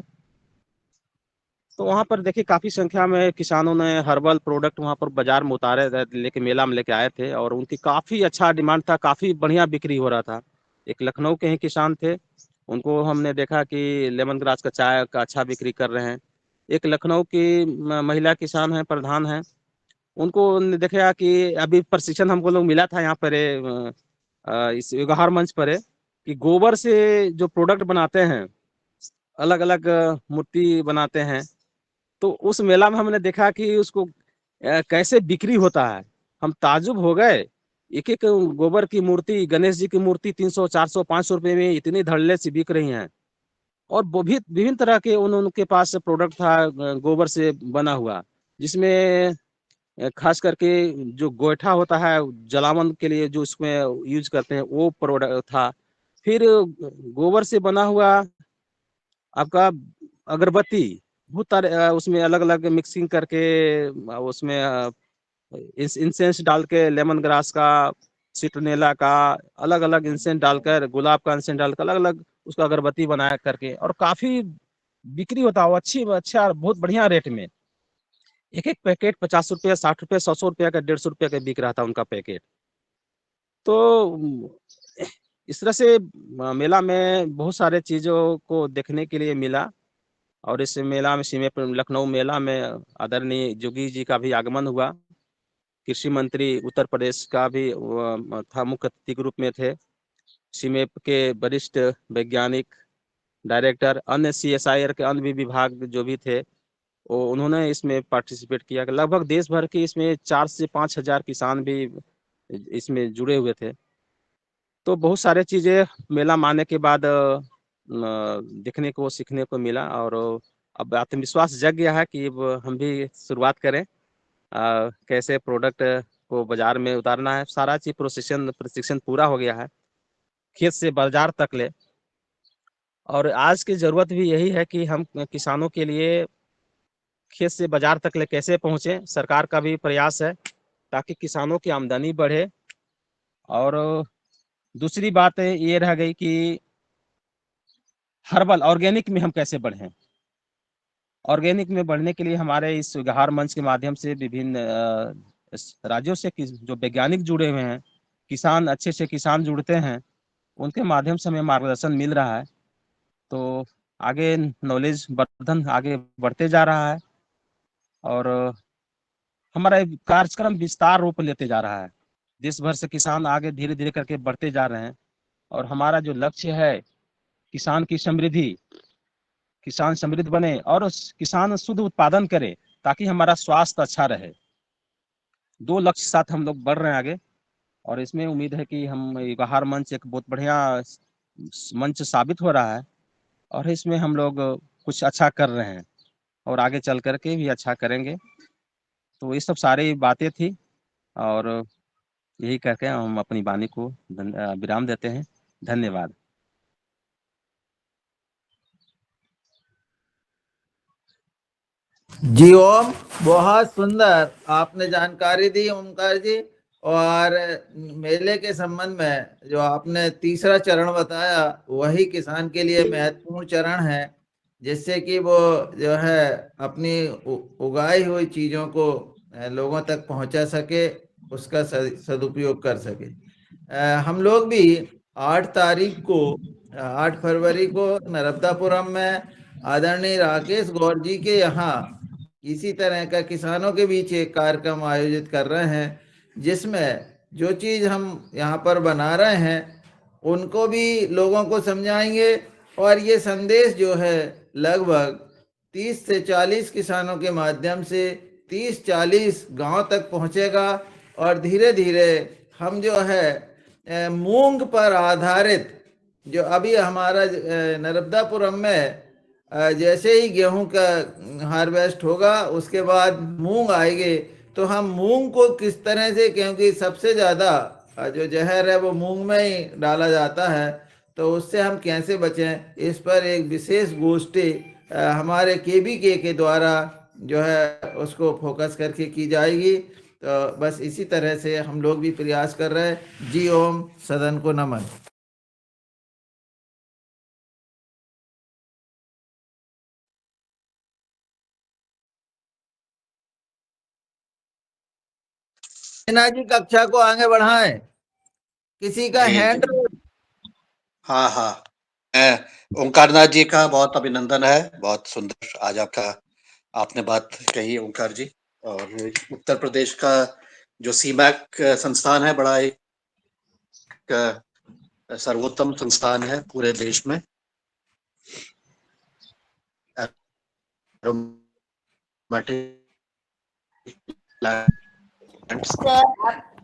तो वहाँ पर देखिए काफी संख्या में किसानों ने हर्बल प्रोडक्ट वहाँ पर बाजार में उतारे लेके मेला में लेके आए थे और उनकी काफी अच्छा डिमांड था, काफी बढ़िया बिक्री हो रहा था। एक लखनऊ के ही किसान थे, उनको हमने देखा कि लेमन ग्रास का चाय का अच्छा बिक्री कर रहे हैं। एक लखनऊ की महिला किसान है, प्रधान है, उनको देखा कि अभी प्रशिक्षण हमको लोग मिला था यहाँ पर इस व्यवहार मंच पर कि गोबर से जो प्रोडक्ट बनाते हैं, अलग अलग मूर्ति बनाते हैं, तो उस मेला में हमने देखा कि उसको कैसे बिक्री होता है। हम ताजुब हो गए, एक एक गोबर की मूर्ति, गणेश जी की मूर्ति 300 400 500 रुपए में इतनी धड़ल्ले से बिक रही हैं और वो भी विभिन्न तरह के उनके पास प्रोडक्ट था गोबर से बना हुआ, जिसमें खास करके जो गोईठा होता है जलावन के लिए जो उसमें यूज करते हैं वो प्रोडक्ट था। फिर गोबर से बना हुआ आपका अगरबत्ती, बहुत सारे उसमें अलग अलग मिक्सिंग करके उसमें इंसेंस डाल के लेमन ग्रास का, सिट्रोनेला का, अलग अलग इंसेंस डालकर, गुलाब का इंसेंस डालकर अलग अलग उसका अगरबत्ती बनाया करके और काफी बिक्री होता है अच्छी अच्छा बहुत बढ़िया रेट में। एक एक पैकेट 50 रुपया, 60 रुपया, 100 रुपया का, 150 रुपया का बिक रहा था उनका पैकेट। तो इस तरह से मेला में बहुत सारे चीजों को देखने के लिए मिला और इस मेला में लखनऊ मेला में आदरणीय जोगी जी का भी आगमन हुआ। कृषि मंत्री उत्तर प्रदेश का भी था, मुख्य अतिथि के रूप में थे। सीमेप के वरिष्ठ वैज्ञानिक, डायरेक्टर, अन्य CSIR के अन्य भी विभाग जो भी थे वो उन्होंने इसमें पार्टिसिपेट किया। लगभग देश भर के इसमें 4 से 5 हजार किसान भी इसमें जुड़े हुए थे। तो बहुत सारे चीजें मेला माने के बाद देखने को सीखने को मिला और अब आत्मविश्वास जग गया है कि अब हम भी शुरुआत करें, कैसे प्रोडक्ट को बाजार में उतारना है। सारा चीज प्रशिक्षण पूरा हो गया है, खेत से बाजार तक ले। और आज की जरूरत भी यही है कि हम किसानों के लिए खेत से बाजार तक ले कैसे पहुंचे। सरकार का भी प्रयास है ताकि किसानों की आमदनी बढ़े। और दूसरी बात ये रह गई कि हर्बल ऑर्गेनिक में हम कैसे बढ़ें। ऑर्गेनिक में बढ़ने के लिए हमारे इस व्यवहार मंच के माध्यम से विभिन्न राज्यों से जो वैज्ञानिक जुड़े हुए हैं, किसान अच्छे से किसान जुड़ते हैं, उनके माध्यम से हमें मार्गदर्शन मिल रहा है। तो आगे नॉलेज वर्धन आगे बढ़ते जा रहा है और हमारा कार्यक्रम विस्तार रूप लेते जा रहा है। देश भर से किसान आगे धीरे धीरे करके बढ़ते जा रहे हैं और हमारा जो लक्ष्य है किसान की समृद्धि, किसान समृद्ध बने और किसान शुद्ध उत्पादन करे ताकि हमारा स्वास्थ्य अच्छा रहे। 2 लक्ष्य साथ हम लोग बढ़ रहे हैं आगे और इसमें उम्मीद है कि हम व्यवहार मंच एक बहुत बढ़िया मंच साबित हो रहा है और इसमें हम लोग कुछ अच्छा कर रहे हैं और आगे चल करके भी अच्छा करेंगे। तो ये सब सारी बातें थी और यही करके हम अपनी वाणी को विराम देते हैं। धन्यवाद। जी ओम, बहुत सुंदर आपने जानकारी दी ओमकार जी। और मेले के संबंध में जो आपने तीसरा चरण बताया वही किसान के लिए महत्वपूर्ण चरण है, जिससे कि वो जो है अपनी उगाई हुई चीजों को लोगों तक पहुंचा सके, उसका सदुपयोग कर सके। हम लोग भी 8 फरवरी को नर्मदापुरम में आदरणीय राकेश गौर जी के यहाँ इसी तरह का किसानों के बीच एक कार्यक्रम आयोजित कर रहे हैं, जिसमें जो चीज हम यहाँ पर बना रहे हैं उनको भी लोगों को समझाएंगे और ये संदेश जो है लगभग 30 से 40 किसानों के माध्यम से 30-40 गांव तक पहुंचेगा और धीरे धीरे हम जो है मूंग पर आधारित जो अभी हमारा नर्मदापुरम में जैसे ही गेहूं का हार्वेस्ट होगा उसके बाद मूंग आएगी, तो हम मूंग को किस तरह से, क्योंकि सबसे ज़्यादा जो जहर है वो मूंग में ही डाला जाता है, तो उससे हम कैसे बचें, इस पर एक विशेष गोष्ठी हमारे केबीके के द्वारा जो है उसको फोकस करके की जाएगी। तो बस इसी तरह से हम लोग भी प्रयास कर रहे हैं। जी ओम, सदन को नमन। जी कक्षा को आगे बढ़ाएं, किसी का जी, हैंड। हाँ हाँ, ओंकारनाथ जी का बहुत अभिनंदन है, बहुत सुंदर आज आपने बात कही ओंकार जी। और उत्तर प्रदेश का जो सीमैक संस्थान है, बड़ा एक सर्वोत्तम संस्थान है पूरे देश में।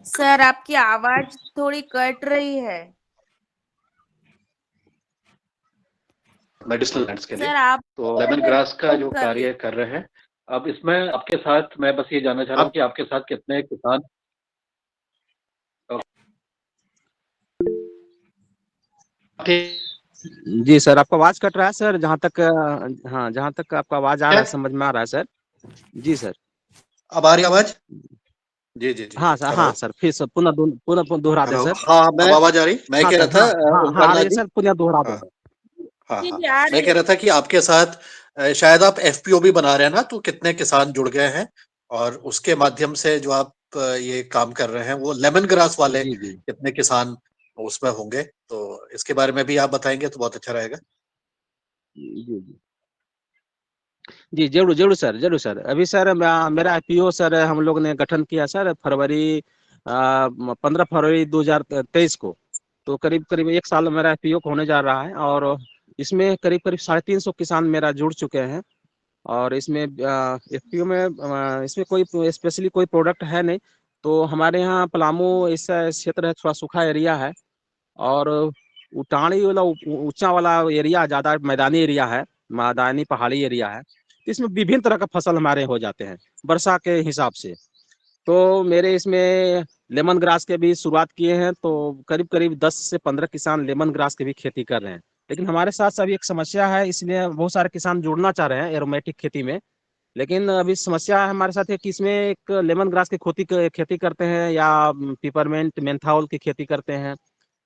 सर आपकी आवाज थोड़ी कट रही है मेडिसिनल प्लांट्स के लिए। सर। आप तो लेमन ग्रास का जो कर कार्य कर रहे हैं, अब इसमें आपके साथ मैं बस ये जानना चाह रहा हूँ कि आपके साथ कितने किसान। जी सर, आपका आवाज कट रहा है सर, जहाँ तक हाँ, जहाँ तक आपका आवाज आ रहा है, समझ में आ रहा है सर। जी सर, अब आ रही आवाज? जी जी जी। हाँ सर, हाँ सर, फिर सर पुनः दोहरा दे सर। हाँ, मैं आवाज आ रही, मैं हाँ कह रहा सर, था हाँ हाँ हाँ, आ रही है सर, पुनः दोहरा दे हाँ सर। हाँ जी हाँ, जी आ मैं रही कह है। रहा था कि आपके साथ शायद आप एफपीओ भी बना रहे हैं ना, तो कितने किसान जुड़ गए हैं और उसके माध्यम से जो आप ये काम कर रहे हैं, वो लेमन ग्रास वाले जी जी कितने किसान उसमें होंगे, तो इसके बारे में भी आप बताएंगे तो बहुत अच्छा रहेगा। जी जी जी, जरूर जरूर सर, जरूर सर। अभी सर मेरा आईपीओ सर हम लोग ने गठन किया सर फरवरी 15 फरवरी 2023 को। तो करीब करीब 1 साल मेरा आईपीओ होने जा रहा है और इसमें करीब करीब 350 किसान मेरा जुड़ चुके हैं। और इसमें एफपीओ में इसमें कोई स्पेशली कोई प्रोडक्ट है नहीं। तो हमारे यहाँ पलामू इस क्षेत्र है, थोड़ा सूखा एरिया है और उटानी वाला ऊंचा वाला एरिया, ज्यादा मैदानी एरिया है, मैदानी पहाड़ी एरिया है। तो इसमें विभिन्न तरह का फसल हमारे हो जाते हैं वर्षा के हिसाब से। तो मेरे इसमें लेमन ग्रास के भी शुरुआत किए हैं, तो करीब करीब 10 से 15 किसान लेमन ग्रास की भी खेती कर रहे हैं। लेकिन हमारे साथ अभी एक समस्या है, इसलिए बहुत सारे किसान जुड़ना चाह रहे हैं एरोमेटिक खेती में। लेकिन अभी समस्या है हमारे साथ है कि इसमें एक लेमन ग्रास की खेती करते हैं या पिपरमेंट मेंथाओल की खेती करते हैं,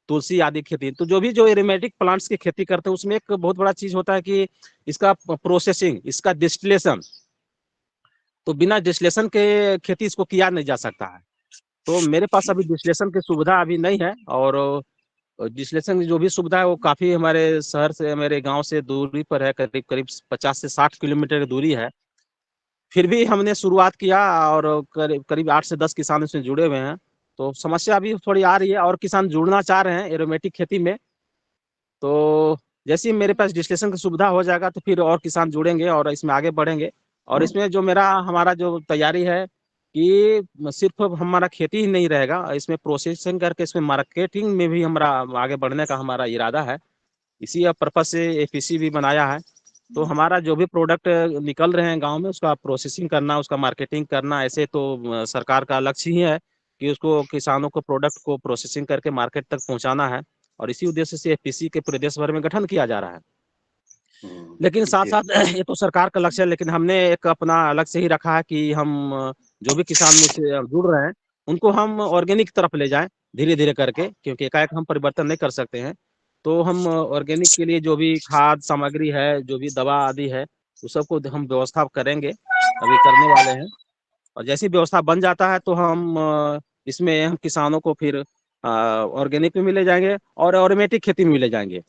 तुलसी आदि खेती। तो जो एरोमेटिक प्लांट्स की खेती करते हैं उसमें एक बहुत बड़ा चीज होता है कि इसका प्रोसेसिंग, इसका डिस्टिलेशन। तो बिना डिस्टिलेशन के खेती इसको किया नहीं जा सकता है। तो मेरे पास अभी डिस्टिलेशन की सुविधा अभी नहीं है और डिस्टिलेशन की जो भी सुविधा है वो काफी हमारे शहर से, मेरे गांव से दूरी पर है, करीब करीब 50 से 60 किलोमीटर की दूरी है। फिर भी हमने शुरुआत किया और करीब करीब 8 से 10 किसान इसमें जुड़े हुए हैं। तो समस्या अभी थोड़ी आ रही है और किसान जुड़ना चाह रहे हैं एरोमेटिक खेती में। तो जैसे ही मेरे पास डिस्टिलेशन की सुविधा हो जाएगा तो फिर और किसान जुड़ेंगे और इसमें आगे बढ़ेंगे। और इसमें जो हमारा जो तैयारी है कि सिर्फ हमारा खेती ही नहीं रहेगा, इसमें प्रोसेसिंग करके इसमें मार्केटिंग में भी हमारा आगे बढ़ने का हमारा इरादा है। इसी पर्पज से एपीसी भी बनाया है। तो हमारा जो भी प्रोडक्ट निकल रहे हैं गांव में उसका प्रोसेसिंग करना, उसका मार्केटिंग करना, ऐसे तो सरकार का लक्ष्य ही है कि उसको किसानों को प्रोडक्ट को प्रोसेसिंग करके मार्केट तक पहुंचाना है। और इसी उद्देश्य से एफपीसी के पूरे देश भर में गठन किया जा रहा है। लेकिन साथ साथ ये तो सरकार का लक्ष्य है, लेकिन हमने एक अपना अलग से ही रखा है कि हम जो भी किसान मुझसे जुड़ रहे हैं उनको हम ऑर्गेनिक तरफ ले जाएं धीरे धीरे करके, क्योंकि एकाएक हम परिवर्तन नहीं कर सकते हैं। तो हम ऑर्गेनिक के लिए जो भी खाद सामग्री है, जो भी दवा आदि है, उस सबको हम व्यवस्था करेंगे, अभी करने वाले हैं। और जैसी व्यवस्था बन जाता है तो इसमें हम किसानों को फिर ऑर्गेनिक में ले जाएंगे और ऑटोमेटिक खेती में ले जाएंगे।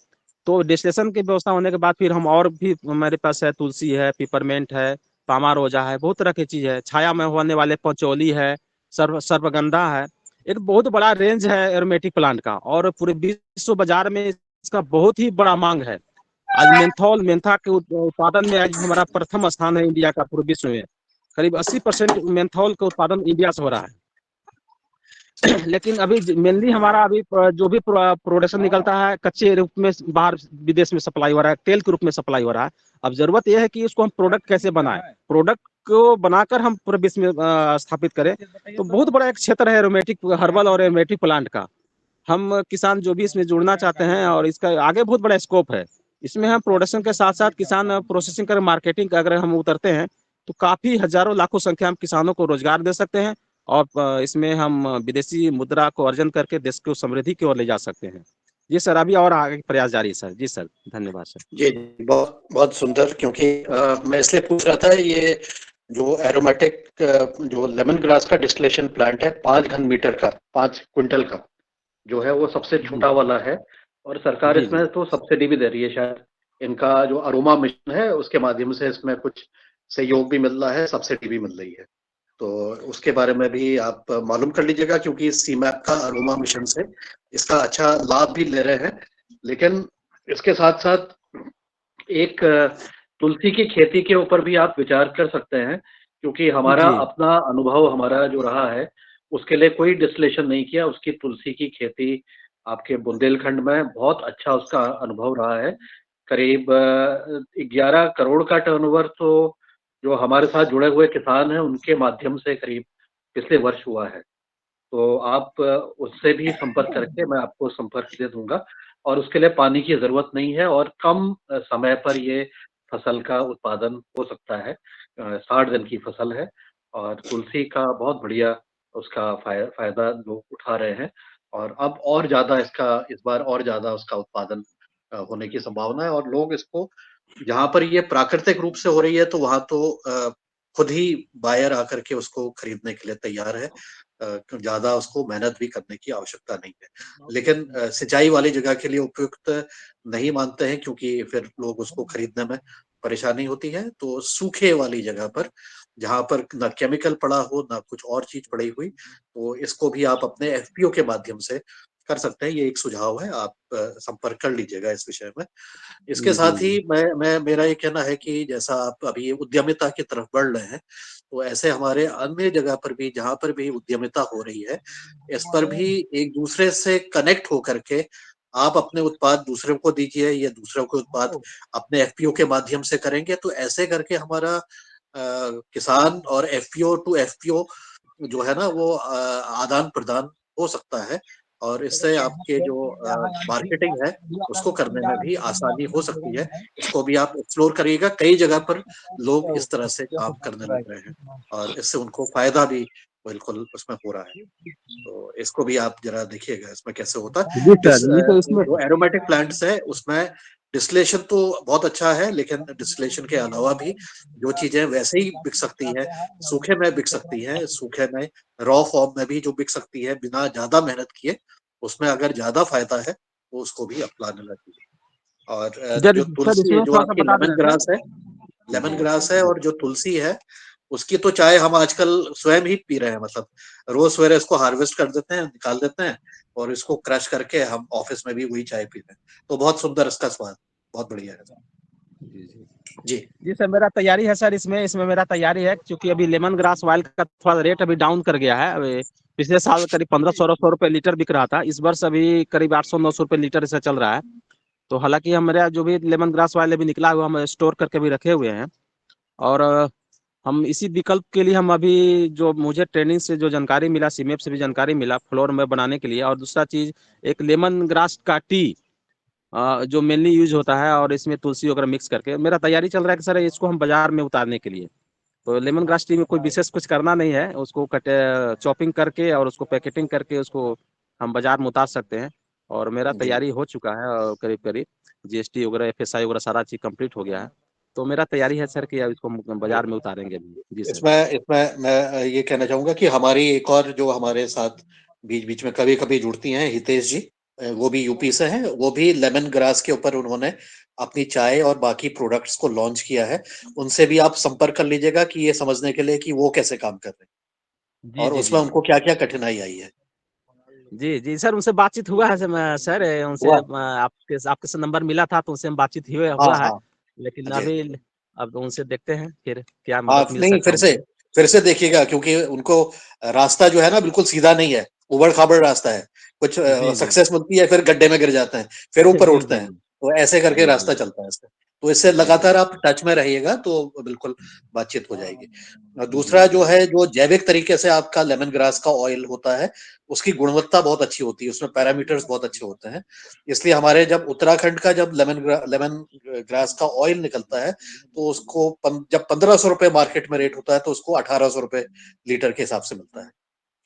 तो डिस्टिलेशन की व्यवस्था होने के बाद फिर हम और भी, हमारे पास है तुलसी है, पिपरमेंट है, पामा रोजा है, बहुत तरह की चीज है, छाया में होने वाले पंचोली है, सर्वगंधा है। एक बहुत बड़ा रेंज है एरोमेटिक प्लांट का और पूरे विश्व बाजार में इसका बहुत ही बड़ा मांग है। आज मेंथा के उत्पादन में आज हमारा प्रथम स्थान है इंडिया का पूरे विश्व में। करीब 80% मेंथोल का उत्पादन इंडिया से हो रहा है। लेकिन अभी मेनली हमारा अभी जो भी प्रोडक्शन निकलता है कच्चे रूप में बाहर विदेश में सप्लाई हो रहा है, तेल के रूप में सप्लाई हो रहा है। अब जरूरत यह है कि इसको हम प्रोडक्ट कैसे बनाएं, प्रोडक्ट को बनाकर हम पूरे विश्व में स्थापित करें। तो बहुत बड़ा एक क्षेत्र है एरोमेटिक हर्बल और एरोमेटिक प्लांट का। हम किसान जो भी इसमें जुड़ना चाहते हैं और इसका आगे बहुत बड़ा स्कोप है। इसमें हम प्रोडक्शन के साथ साथ किसान प्रोसेसिंग कर मार्केटिंग का अगर हम उतरते हैं तो काफी हजारों लाखों संख्या में किसानों को रोजगार दे सकते हैं और इसमें हम विदेशी मुद्रा को अर्जन करके देश को समृद्धि की ओर ले जा सकते हैं। जी सर, अभी और आगे प्रयास जारी है सर। जी सर, धन्यवाद सर। जी बहुत बहुत सुंदर, क्योंकि मैं इसलिए पूछ रहा था, ये जो एरोमेटिक जो लेमन ग्रास का डिस्टिलेशन प्लांट है 5 घन मीटर का, 5 क्विंटल का जो है, वो सबसे छोटा वाला है और सरकार इसमें तो सब्सिडी भी दे रही है शायद। इनका जो अरोमा मिशन है उसके माध्यम से इसमें कुछ सहयोग भी मिल रहा है, सब्सिडी भी मिल रही है। तो उसके बारे में भी आप मालूम कर लीजिएगा, क्योंकि सीमैप का अरोमा मिशन से इसका अच्छा लाभ भी ले रहे हैं। लेकिन इसके साथ साथ एक तुलसी की खेती के ऊपर भी आप विचार कर सकते हैं, क्योंकि हमारा अपना अनुभव हमारा जो रहा है उसके लिए कोई डिस्टिलेशन नहीं किया, उसकी तुलसी की खेती आपके बुंदेलखंड में बहुत अच्छा उसका अनुभव रहा है। करीब 11 करोड़ का टर्नओवर तो जो हमारे साथ जुड़े हुए किसान हैं उनके माध्यम से करीब पिछले वर्ष हुआ है। तो आप उससे भी संपर्क करके, मैं आपको संपर्क दे दूंगा, और उसके लिए पानी की जरूरत नहीं है और कम समय पर ये फसल का उत्पादन हो सकता है। 60 दिन की फसल है और तुलसी का बहुत बढ़िया उसका फायदा लोग उठा रहे हैं और अब और ज्यादा इसका, इस बार और ज्यादा उसका उत्पादन होने की संभावना है। और लोग इसको, जहाँ पर ये प्राकृतिक रूप से हो रही है तो वहां तो खुद ही बायर आकर के उसको खरीदने के लिए तैयार है। ज्यादा उसको मेहनत भी करने की आवश्यकता नहीं है। लेकिन सिंचाई वाली जगह के लिए उपयुक्त नहीं मानते हैं, क्योंकि फिर लोग उसको खरीदने में परेशानी होती है। तो सूखे वाली जगह पर, जहां पर न केमिकल पड़ा हो ना कुछ और चीज पड़ी हुई, तो इसको भी आप अपने एफपीओ के माध्यम से कर सकते हैं। ये एक सुझाव है, आप संपर्क कर लीजिएगा इस विषय में। इसके साथ ही मेरा ये कहना है कि जैसा आप अभी उद्यमिता की तरफ बढ़ रहे हैं, तो ऐसे हमारे अन्य जगह पर भी, जहां पर भी उद्यमिता हो रही है, इस पर भी एक दूसरे से कनेक्ट होकर के आप अपने उत्पाद दूसरों को दीजिए, या दूसरों के उत्पाद अपने एफपीओ के माध्यम से करेंगे, तो ऐसे करके हमारा किसान और एफपीओ टू एफपीओ जो है ना, वो आदान प्रदान हो सकता है और इससे आपके जो मार्केटिंग है उसको करने में भी आसानी हो सकती है। इसको भी आप एक्सप्लोर करिएगा। कई जगह पर लोग इस तरह से काम करने लग रहे हैं और इससे उनको फायदा भी बिल्कुल उसमें हो रहा है। तो इसको भी आप जरा देखिएगा इसमें कैसे होता है। जो एरोमेटिक प्लांट्स है उसमें डिस्टिलेशन तो बहुत अच्छा है, लेकिन डिस्टिलेशन के अलावा भी जो चीजें वैसे ही बिक सकती है, सूखे में बिक सकती है, सूखे में रॉ फॉर्म में भी जो बिक सकती है बिना ज्यादा मेहनत किए, उसमें अगर ज्यादा फायदा है तो उसको भी अपनाने लगिए। और जो तुलसी, जो आपकी लेमन ग्रास है और जो तुलसी है, उसकी तो चाय हम आजकल स्वयं ही पी रहे हैं। मतलब रोज सवेरे इसको हार्वेस्ट कर देते हैं, निकाल देते हैं और इसको क्रश करके हम ऑफिस में भी वही चाय पीते हैं। तो बहुत सुंदर इसका स्वाद, बहुत बढ़िया है। जी सर, मेरा तैयारी है सर। इसमें मेरा तैयारी है, क्योंकि अभी लेमन ग्रास ऑयल का थोड़ा रेट अभी डाउन कर गया है। अभी पिछले साल करीब 1500 रुपए लीटर बिक रहा था, इस वर्ष अभी करीब 800-900 रुपए लीटर से चल रहा है। तो हालांकि हमारा जो भी लेमन ग्रास ऑयल अभी निकला हुआ हम स्टोर करके भी रखे हुए हैं और हम इसी विकल्प के लिए, हम अभी जो मुझे ट्रेनिंग से जो जानकारी मिला, सीमेप से भी जानकारी मिला फ्लोर में बनाने के लिए। और दूसरा चीज, एक लेमन ग्रास का टी जो मेनली यूज होता है और इसमें तुलसी वगैरह मिक्स करके मेरा तैयारी चल रहा है कि सर इसको हम बाजार में उतारने के लिए। तो लेमन ग्रास टी में कोई विशेष कुछ करना नहीं है, उसको चॉपिंग करके और उसको पैकेटिंग करके उसको हम बाजार में उतार सकते हैं। और मेरा तैयारी हो चुका है और करीब करीब जीएसटी वगैरह एफएसआई वगैरह सारा चीज कंप्लीट हो गया है। तो मेरा तैयारी है सर कि इसको बाजार में उतारेंगे। जी सर। इसमें मैं ये कहना चाहूंगा कि हमारी एक और जो हमारे साथ बीच बीच में कभी कभी जुड़ती हैं, हितेश जी, वो भी यूपी से हैं। वो भी लेमन ग्रास के ऊपर उन्होंने अपनी चाय और बाकी प्रोडक्ट्स को लॉन्च किया है। उनसे भी आप संपर्क कर लीजिएगा कि ये समझने के लिए कि वो कैसे काम कर रहे हैं और उसमें उनको क्या क्या कठिनाई आई है। जी जी सर, उनसे बातचीत हुआ है सर, उनसे हुआ? आपके से नंबर मिला था तो उनसे हम बातचीत हुआ हाँ हुआ है, हाँ लेकिन जी अभी अब उनसे देखते हैं फिर क्या हाँ, मदद मिल नहीं सकता है उनसे। फिर से देखिएगा, क्योंकि उनको रास्ता जो है ना बिल्कुल सीधा नहीं है, उबड़-खाबड़ रास्ता है। कुछ जी जी सक्सेस मिलती है, फिर गड्ढे में गिर जाते हैं, फिर ऊपर जी उठते जी हैं। तो ऐसे करके जी जी रास्ता चलता है इसका। तो इससे जी लगातार जी आप टच में रहिएगा तो बिल्कुल बातचीत हो जाएगी। और जी दूसरा जो जी है, जो जैविक तरीके से आपका लेमन ग्रास का ऑयल होता है, उसकी गुणवत्ता बहुत अच्छी होती है, उसमें पैरामीटर्स बहुत अच्छे होते हैं। इसलिए हमारे जब उत्तराखंड का जब लेमन ग्रास का ऑयल निकलता है, तो उसको जब 1500 रुपए मार्केट में रेट होता है, तो उसको 1800 रुपए लीटर के हिसाब से मिलता है,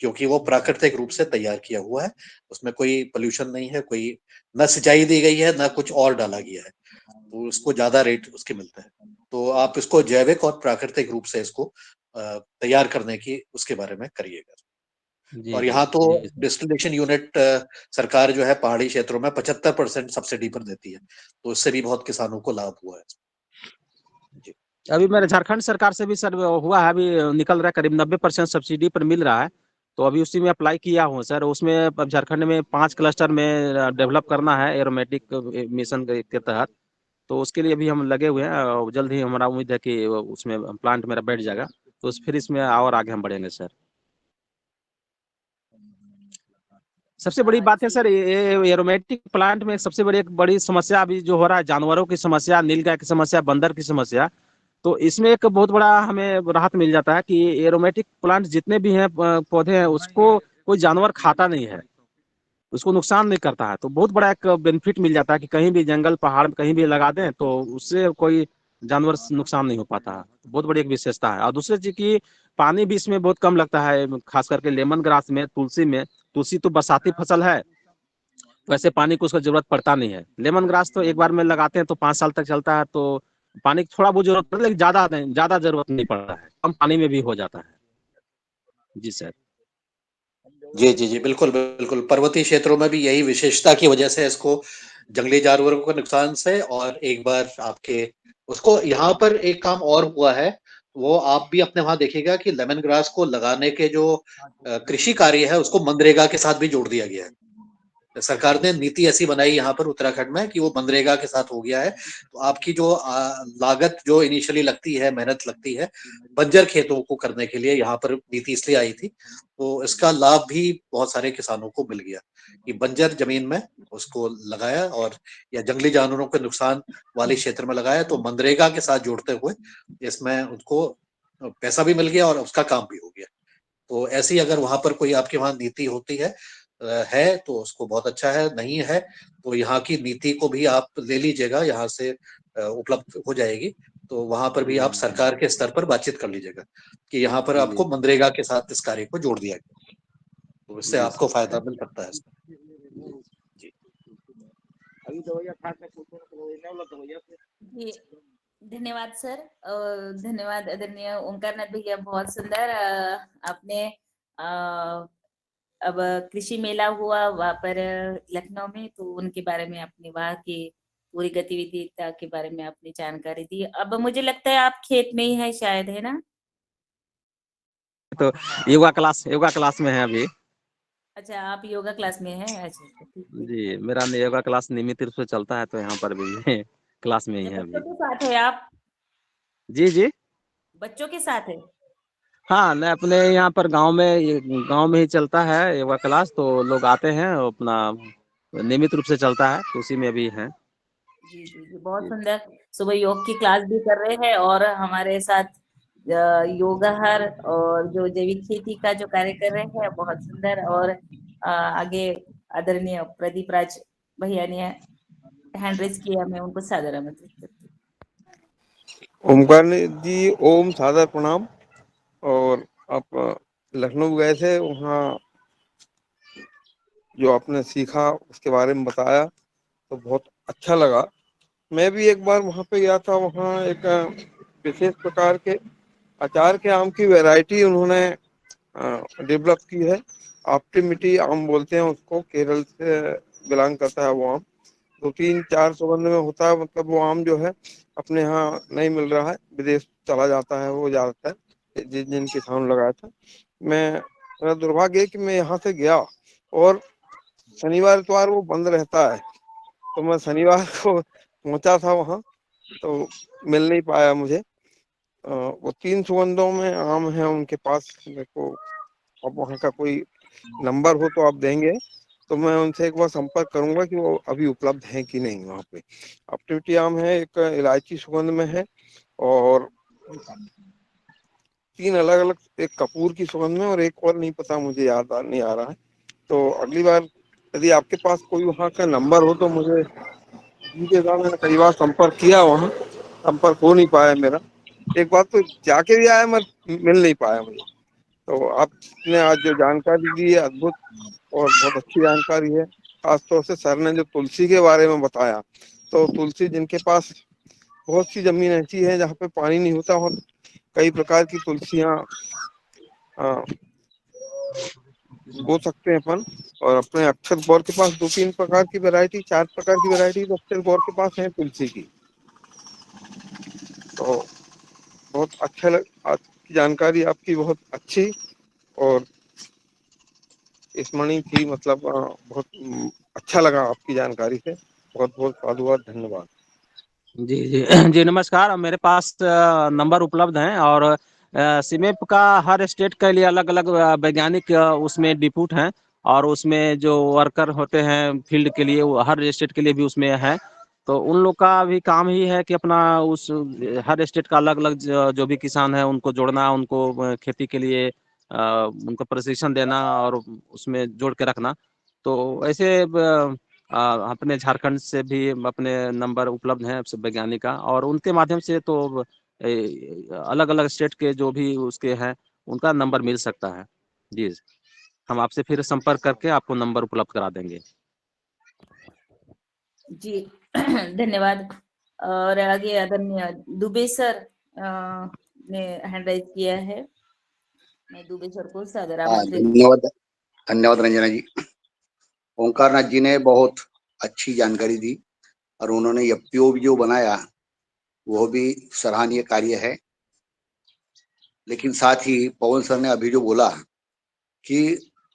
क्योंकि वो प्राकृतिक रूप से तैयार किया हुआ है। उसमें कोई पोल्यूशन नहीं है, कोई न सिंचाई दी गई है, न कुछ और डाला गया है, तो उसको ज्यादा रेट उसके मिलते हैं। तो आप इसको जैविक और प्राकृतिक रूप से इसको तैयार करने की उसके बारे में करिएगा। जी और जी यहाँ तो जी जी सर। डिस्टिलेशन यूनिट सरकार जो है पहाड़ी क्षेत्रों में 75% सब्सिडी पर देती है, तो इससे भी बहुत किसानों को लाभ हुआ है। जी अभी मेरे झारखंड सरकार से भी सर हुआ है, अभी निकल रहा है, करीब 90% सब्सिडी पर मिल रहा है, तो अभी उसी में अप्लाई किया हूँ सर। उसमें अब झारखंड में 5 क्लस्टर में डेवलप करना है एरोमेटिक मिशन के तहत, तो उसके लिए भी हम लगे हुए हैं, और जल्द ही हमारा उम्मीद है कि उसमें प्लांट मेरा बैठ जाएगा, तो फिर इसमें और आगे हम बढ़ेंगे सर। सबसे बड़ी बात है जी सर, ये एरोमेटिक प्लांट में सबसे बड़ी एक बड़ी समस्या अभी जो हो रहा है, जानवरों की समस्या, नीलगाय की समस्या, बंदर की समस्या, तो इसमें एक बहुत बड़ा हमें राहत मिल जाता है कि एरोमेटिक प्लांट जितने भी हैं पौधे हैं, उसको कोई जानवर खाता नहीं है, उसको नुकसान नहीं करता है, तो बहुत बड़ा एक बेनिफिट मिल जाता है कि कहीं भी जंगल पहाड़ में कहीं भी लगा दें तो उससे कोई जानवर से नुकसान नहीं हो पाता है। बहुत बड़ी एक विशेषता है। और दूसरी चीज की पानी भी इसमें बहुत कम लगता है, खास करके लेमन ग्रास में, तुलसी में। तुलसी तो बरसाती फसल है, वैसे पानी को उसका जरूरत पड़ता नहीं है। लेमन ग्रास तो एक बार में लगाते हैं तो 5 साल तक चलता है, तो पानी की थोड़ा बहुत जरूरत पड़ता है, लेकिन ज्यादा नहीं, ज्यादा जरूरत नहीं पड़ता है, कम पानी में भी हो जाता है। जी सर। जी जी जी, बिल्कुल बिल्कुल। पर्वतीय क्षेत्रों में भी यही विशेषता की वजह से इसको जंगली जानवरों के नुकसान से, और एक बार आपके उसको यहाँ पर एक काम और हुआ है, वो आप भी अपने वहां देखिएगा कि लेमन ग्रास को लगाने के जो कृषि कार्य है, उसको मनरेगा के साथ भी जोड़ दिया गया है। सरकार ने नीति ऐसी बनाई यहाँ पर उत्तराखंड में कि वो मनरेगा के साथ हो गया है। तो आपकी जो लागत जो इनिशियली लगती है, मेहनत लगती है बंजर खेतों को करने के लिए, यहाँ पर नीति इसलिए आई थी, तो इसका लाभ भी बहुत सारे किसानों को मिल गया कि बंजर जमीन में उसको लगाया, और या जंगली जानवरों के नुकसान वाले क्षेत्र में लगाया, तो मनरेगा के साथ जोड़ते हुए इसमें उनको पैसा भी मिल गया और उसका काम भी हो गया। तो ऐसी अगर वहां पर कोई आपके वहां नीति होती है तो उसको बहुत अच्छा है, नहीं है तो यहाँ की नीति को भी आप ले लीजिएगा, यहाँ से उपलब्ध हो जाएगी। तो वहां पर भी आप सरकार के स्तर पर बातचीत कर लीजिएगा कि यहाँ पर जी आपको मनरेगा के साथ इस कार्य को जोड़ दिया गया, तो इससे जी आपको सर। फायदा मिल सकता है इसमें। जी जी धन्यवाद सर। धन्यवाद आदरणीय ओंकारनाथ भैया, बहुत सुंदर। आपने अब कृषि मेला हुआ वहां पर लखनऊ में, तो उनके बारे में आपने वहां की पूरी गतिविधिता के बारे में आपने जानकारी दी। अब मुझे लगता है आप खेत में ही है शायद, है ना? तो योगा क्लास में है अभी। अच्छा, आप योगा क्लास में हैं। अच्छा अच्छा, ठीक ठीक। जी, मेरा योगा क्लास नियमित रूप से चलता है, तो यहाँ पर भी क्लास में ही अच्छा, है बच्चों अभी। के साथ है आप? जी जी। बच्चों के साथ है? हाँ, मैं अपने यहाँ पर गांव में ही चलता है योगा क्लास, तो लोग आते हैं, अपना नियमित रूप से चलता है, तो उसी में भी है। जी जी जी, बहुत जी सुंदर। सुबह योग की क्लास भी कर रहे हैं और हमारे साथ योगाहर और जो जैविक खेती का जो कार्य कर रहे हैं, बहुत सुंदर। और आगे आदरणीय प्रदीप राज भैया ने हैंड रेज किया, मैं उनको सादर आमंत्रित करती ओमकार जी, ओम सादर प्रणाम। और आप लखनऊ गए थे, वहाँ जो आपने सीखा उसके बारे में बताया तो बहुत अच्छा लगा। मैं भी एक बार वहाँ पे गया था, वहाँ एक विशेष प्रकार के अचार के आम की वैरायटी उन्होंने डेवलप की है। ऑप्टिमिटी आम बोलते हैं उसको, केरल से बिलोंग करता है वो आम। 2-3-4 सुगंध में होता है, मतलब वो आम जो है अपने यहाँ नहीं मिल रहा है, विदेश चला जाता है वो ज्यादातर, जिन जिन किसानों लगाया था। मैं मेरा दुर्भाग्य है कि मैं यहाँ से गया और शनिवार इतवार वो बंद रहता है। तो मैं शनिवार को पहुंचा था वहाँ, तो मिल नहीं पाया मुझे। वो 3 सुगंधों में आम है उनके पास। मेरे को अब वहाँ का कोई नंबर हो तो आप देंगे तो मैं उनसे एक बार संपर्क करूंगा कि वो अभी उपलब्ध है कि नहीं वहाँ पे। अपटीटी आम है, एक इलायची सुगंध में है, और 3 अलग अलग, एक कपूर की सुगंध में और एक और नहीं पता, मुझे याद नहीं आ रहा है। तो अगली बार यदि आपके पास कोई वहाँ का नंबर हो तो मुझे दीजिएगा। मैंने कई बार संपर्क किया, वहाँ संपर्क हो नहीं पाया मेरा। एक बार तो जाके भी आया, मगर मिल नहीं पाया मुझे। तो आपने आज जो जानकारी दी है अद्भुत और बहुत अच्छी जानकारी है। खासतौर से सर ने जो तुलसी के बारे में बताया, तो तुलसी जिनके पास बहुत सी जमीन ऐसी है जहाँ पे पानी नहीं होता और कई प्रकार की तुलसियाँ बो सकते हैं अपन। और अपने अक्षर गौर के पास 2-3 प्रकार की वैरायटी, 4 प्रकार की वैरायटी तो अक्षर गौर के पास है तुलसी की। तो बहुत अच्छा आज की जानकारी आपकी बहुत अच्छी और स्मरणीय थी। मतलब बहुत अच्छा लगा आपकी जानकारी से। बहुत बहुत साधुवाद, धन्यवाद। जी जी जी नमस्कार। मेरे पास नंबर उपलब्ध हैं, और सीमेप का हर स्टेट के लिए अलग अलग वैज्ञानिक उसमें डिप्यूट हैं, और उसमें जो वर्कर होते हैं फील्ड के लिए, वो हर स्टेट के लिए भी उसमें है। तो उन लोग का भी काम ही है कि अपना उस हर स्टेट का अलग अलग जो भी किसान है उनको जोड़ना, उनको खेती के लिए उनको प्रशिक्षण देना और उसमें जोड़ के रखना। तो ऐसे अपने झारखंड से भी अपने नंबर उपलब्ध हैं सब वैज्ञानिक का, और उनके माध्यम से तो अलग अलग स्टेट के जो भी उसके हैं उनका नंबर मिल सकता है। जी, हम आपसे फिर संपर्क करके आपको नंबर उपलब्ध करा देंगे। जी धन्यवाद। और आगे आदरणीय दुबे सर ने हैंड राइज किया है। मैं दुबे सर को सादर आमंत्रित। धन्यवाद, धन्यवाद रंजना जी। ओंकारनाथ जी ने बहुत अच्छी जानकारी दी, और उन्होंने एफपीओ भी जो बनाया वो भी सराहनीय कार्य है। लेकिन साथ ही पवन सर ने अभी जो बोला कि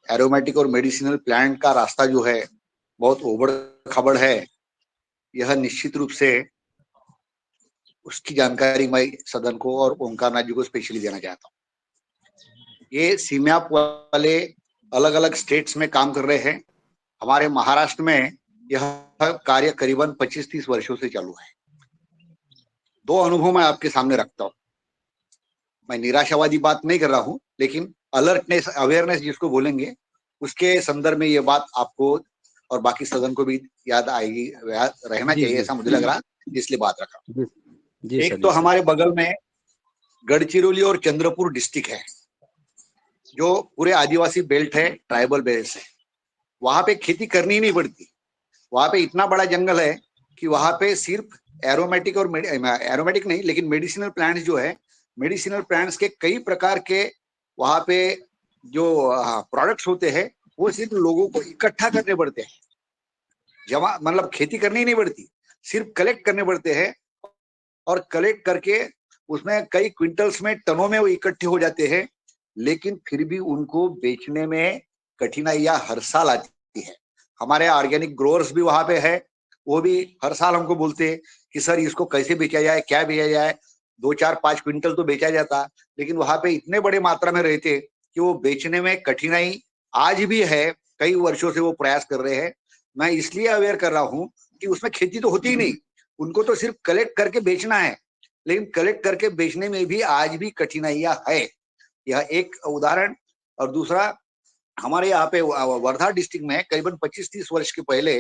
एरोमेटिक और मेडिसिनल प्लांट का रास्ता जो है बहुत उबड़ खाबड़ है, यह निश्चित रूप से उसकी जानकारी मैं सदन को और ओंकारनाथ जी को स्पेशली देना चाहता हूँ। ये सीमैप वाले अलग अलग स्टेट्स में काम कर रहे हैं। हमारे महाराष्ट्र में यह कार्य करीबन 25-30 वर्षों से चालू है। 2 अनुभव मैं आपके सामने रखता हूँ। मैं निराशावादी बात नहीं कर रहा हूँ, लेकिन अलर्टनेस, अवेयरनेस जिसको बोलेंगे, उसके संदर्भ में ये बात आपको और बाकी सदन को भी याद आएगी, याद रहना जी चाहिए, जी ऐसा मुझे लग रहा, इसलिए बात रखा। जी जी सर, एक तो जी सर। हमारे बगल में गढ़चिरौली और चंद्रपुर डिस्ट्रिक्ट है, जो पूरे आदिवासी बेल्ट है, ट्राइबल बेल्ट है। वहां पे खेती करनी ही नहीं पड़ती। वहां पे इतना बड़ा जंगल है कि वहां पे सिर्फ एरोमेटिक और एरोमेटिक नहीं, लेकिन मेडिसिनल प्लांट्स जो है, मेडिसिनल प्लांट्स के कई प्रकार के वहां पे जो प्रोडक्ट्स होते हैं, वो सिर्फ लोगों को इकट्ठा करने पड़ते हैं। जमा मतलब खेती करनी ही नहीं पड़ती, सिर्फ कलेक्ट करने पड़ते हैं, और कलेक्ट करके उसमें कई क्विंटल्स में, टनों में वो इकट्ठे हो जाते हैं। लेकिन फिर भी उनको बेचने में कठिनाइयां हर साल आती है। हमारे ऑर्गेनिक ग्रोअर्स भी वहां पे है, वो भी हर साल हमको बोलते हैं कि सर इसको कैसे बेचा जाए, क्या बेचा जाए। 2-4-5 क्विंटल तो बेचा जाता, लेकिन वहां पे इतने बड़े मात्रा में रहते कि वो बेचने में कठिनाई आज भी है। कई वर्षों से वो प्रयास कर रहे हैं। मैं इसलिए अवेयर कर रहा हूँ कि उसमें खेती तो होती ही नहीं, उनको तो सिर्फ कलेक्ट करके बेचना है, लेकिन कलेक्ट करके बेचने में भी आज भी कठिनाइयां है। यह एक उदाहरण। और दूसरा, हमारे यहाँ पे वर्धा डिस्ट्रिक्ट में करीबन 25-30 वर्ष के पहले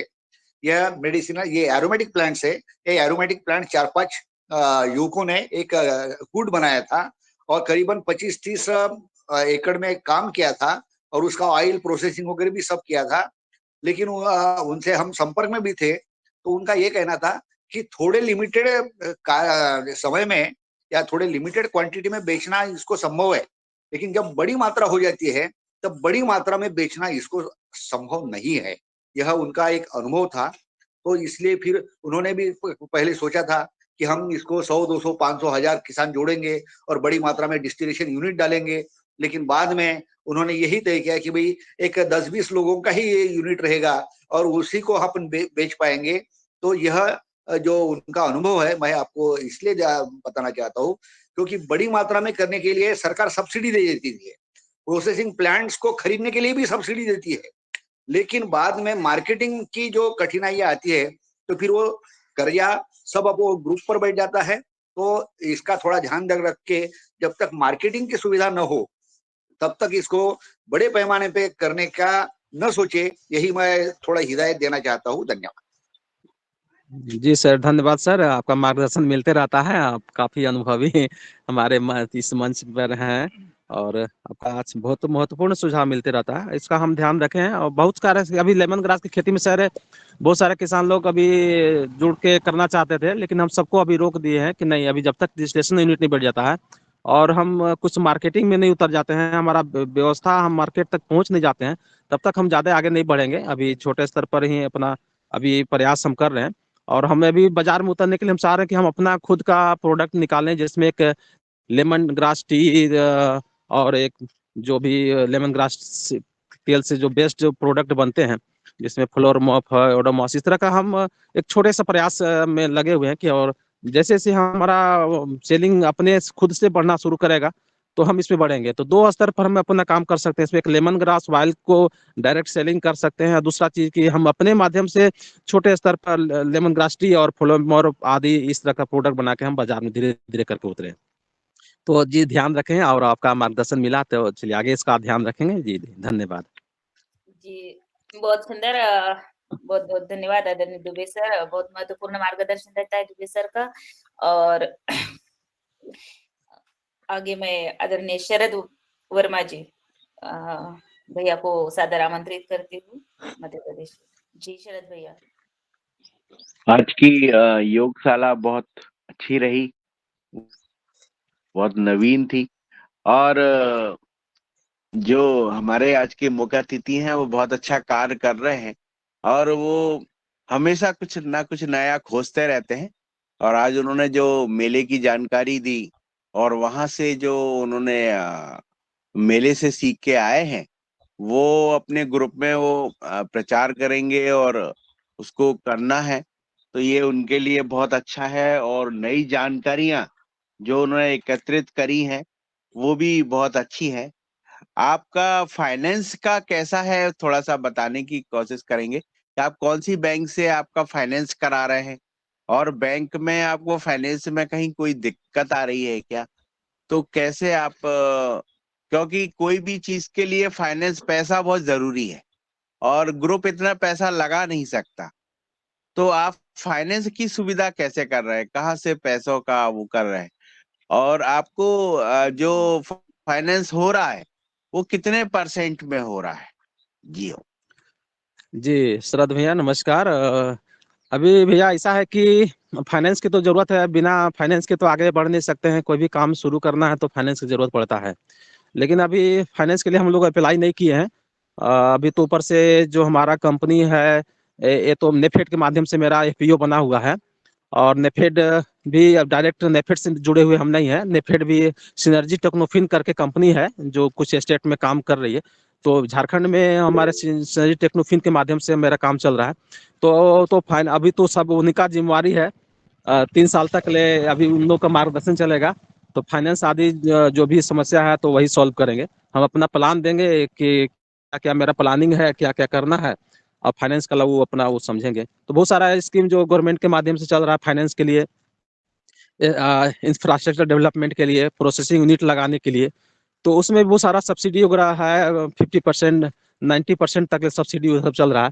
यह मेडिसिनल, ये एरोमेटिक प्लांट्स है। ये एरोमेटिक प्लांट 4-5 युवकों ने एक कूट बनाया था, और करीबन 25-30 एकड़ में काम किया था, और उसका ऑयल प्रोसेसिंग वगैरह भी सब किया था। लेकिन उनसे हम संपर्क में भी थे, तो उनका ये कहना था कि थोड़े लिमिटेड समय में या थोड़े लिमिटेड क्वांटिटी में बेचना इसको संभव है, लेकिन जब बड़ी मात्रा हो जाती है तब बड़ी मात्रा में बेचना इसको संभव नहीं है। यह उनका एक अनुभव था। तो इसलिए फिर उन्होंने भी पहले सोचा था कि हम इसको 100, 200, 500, 1000 किसान जोड़ेंगे और बड़ी मात्रा में डिस्टिलेशन यूनिट डालेंगे। लेकिन बाद में उन्होंने यही तय किया कि भाई एक 10-20 लोगों का ही ये यूनिट रहेगा और उसी को अपन बेच पाएंगे। तो यह जो उनका अनुभव है, मैं आपको इसलिए बताना चाहता हूँ क्योंकि बड़ी मात्रा में करने के लिए सरकार सब्सिडी दे देती है, प्रोसेसिंग प्लांट्स को खरीदने के लिए भी सब्सिडी देती है, लेकिन बाद में मार्केटिंग की जो कठिनाइयां आती है तो फिर वो कर्जा सब अब वो ग्रुप पर बैठ जाता है। तो इसका थोड़ा ध्यान रख के जब तक मार्केटिंग की सुविधा न हो तब तक इसको बड़े पैमाने पे करने का न सोचे, यही मैं थोड़ा हिदायत देना चाहता हूँ। धन्यवाद। जी सर, धन्यवाद सर, आपका मार्गदर्शन मिलते रहता है, आप काफ़ी अनुभवी हमारे इस मंच पर हैं और आपका आज बहुत महत्वपूर्ण सुझाव मिलते रहता है, इसका हम ध्यान रखें। और बहुत सारे अभी लेमन ग्रास की खेती में सर बहुत सारे किसान लोग अभी जुड़ के करना चाहते थे, लेकिन हम सबको अभी रोक दिए हैं कि नहीं, अभी जब तक रजिस्ट्रेशन यूनिट नहीं बढ़ जाता है और हम कुछ मार्केटिंग में नहीं उतर जाते हैं, हमारा व्यवस्था हम मार्केट तक पहुँच नहीं जाते हैं, तब तक हम ज़्यादा आगे नहीं बढ़ेंगे। अभी छोटे स्तर पर ही अपना अभी प्रयास हम कर रहे हैं और हमें भी बाजार में उतरने के लिए हम चाह रहे हैं कि हम अपना खुद का प्रोडक्ट निकालें, जिसमें एक लेमन ग्रास टी और एक जो भी लेमन ग्रास तेल से जो बेस्ट जो प्रोडक्ट बनते हैं, जिसमें फ्लोर मॉप है, ओडोमॉस, इस तरह का हम एक छोटे सा प्रयास में लगे हुए हैं कि और जैसे जैसे हमारा सेलिंग अपने खुद से बढ़ना शुरू करेगा तो हम इसमें बढ़ेंगे। तो 2 स्तर पर हम अपना काम कर सकते हैं, इसमें एक लेमन ग्रास ऑयल को डायरेक्ट सेलिंग कर सकते हैं और दूसरा चीज़ कि हम अपने माध्यम से छोटे स्तर पर लेमन ग्रास टी और फ्लोमोर आदि इस तरह का प्रोडक्ट बना के हम बाजार में धीरे धीरे करके उतरे। तो जी ध्यान रखें और आपका मार्गदर्शन मिला तो चलिए आगे इसका ध्यान रखेंगे। जी धन्यवाद। जी, बहुत सुंदर, बहुत बहुत धन्यवाद आदरणीय दुबे सर, बहुत महत्वपूर्ण मार्गदर्शन रहता है दुबे सर का। और आगे मैं आदरणीय शरद वर्मा जी भैया को सादर आमंत्रित करती हूँ मध्य प्रदेश। जी शरद भैया। आज की योगशाला बहुत अच्छी रही, बहुत नवीन थी और जो हमारे आज के मुख्य अतिथि हैं वो बहुत अच्छा कार्य कर रहे हैं और वो हमेशा कुछ ना कुछ नया खोजते रहते हैं। और आज उन्होंने जो मेले की जानकारी दी और वहां से जो उन्होंने मेले से सीख के आए हैं वो अपने ग्रुप में वो प्रचार करेंगे और उसको करना है, तो ये उनके लिए बहुत अच्छा है। और नई जानकारियां जो उन्होंने एकत्रित करी हैं वो भी बहुत अच्छी है। आपका फाइनेंस का कैसा है, थोड़ा सा बताने की कोशिश करेंगे कि आप कौन सी बैंक से आपका फाइनेंस करा रहे हैं और बैंक में आपको फाइनेंस में कहीं कोई दिक्कत आ रही है क्या? तो कैसे आप क्योंकि कोई भी चीज के लिए फाइनेंस पैसा बहुत जरूरी है और ग्रुप इतना पैसा लगा नहीं सकता, तो आप फाइनेंस की सुविधा कैसे कर रहे हैं, कहाँ से पैसों का वो कर रहे हैं और आपको जो फाइनेंस हो रहा है वो कितने % में हो रहा है? जी शरद भैया नमस्कार। अभी भैया ऐसा है कि फाइनेंस की तो जरूरत है, बिना फाइनेंस के तो आगे बढ़ नहीं सकते हैं, कोई भी काम शुरू करना है तो फाइनेंस की जरूरत पड़ता है। लेकिन अभी फाइनेंस के लिए हम लोग अप्लाई नहीं किए हैं। अभी तो ऊपर से जो हमारा कंपनी है ये तो नेफेड के माध्यम से मेरा एफपीओ बना हुआ है और नेफेड भी अब डायरेक्ट नेफेड से जुड़े हुए हम नहीं है। नेफेड भी सिनर्जी टेक्नोफिन करके कंपनी है जो कुछ स्टेट में काम कर रही है, तो झारखंड में हमारे सिनर्जी टेक्नोफिन के माध्यम से मेरा काम चल रहा है। तो फाइन अभी तो सब उन्हीं का जिम्मेवारी है। 3 साल तक ले अभी उन लोग का मार्गदर्शन चलेगा, तो फाइनेंस आदि जो भी समस्या है तो वही सॉल्व करेंगे। हम अपना प्लान देंगे कि क्या क्या मेरा प्लानिंग है, क्या क्या करना है, और फाइनेंस का वो अपना वो समझेंगे। तो बहुत सारा स्कीम जो गवर्नमेंट के माध्यम से चल रहा है फाइनेंस के लिए, इंफ्रास्ट्रक्चर डेवलपमेंट के लिए, प्रोसेसिंग यूनिट लगाने के लिए, तो उसमें वो सारा सब्सिडी वगैरह है। 50% 90% तक सब्सिडी सब चल रहा है।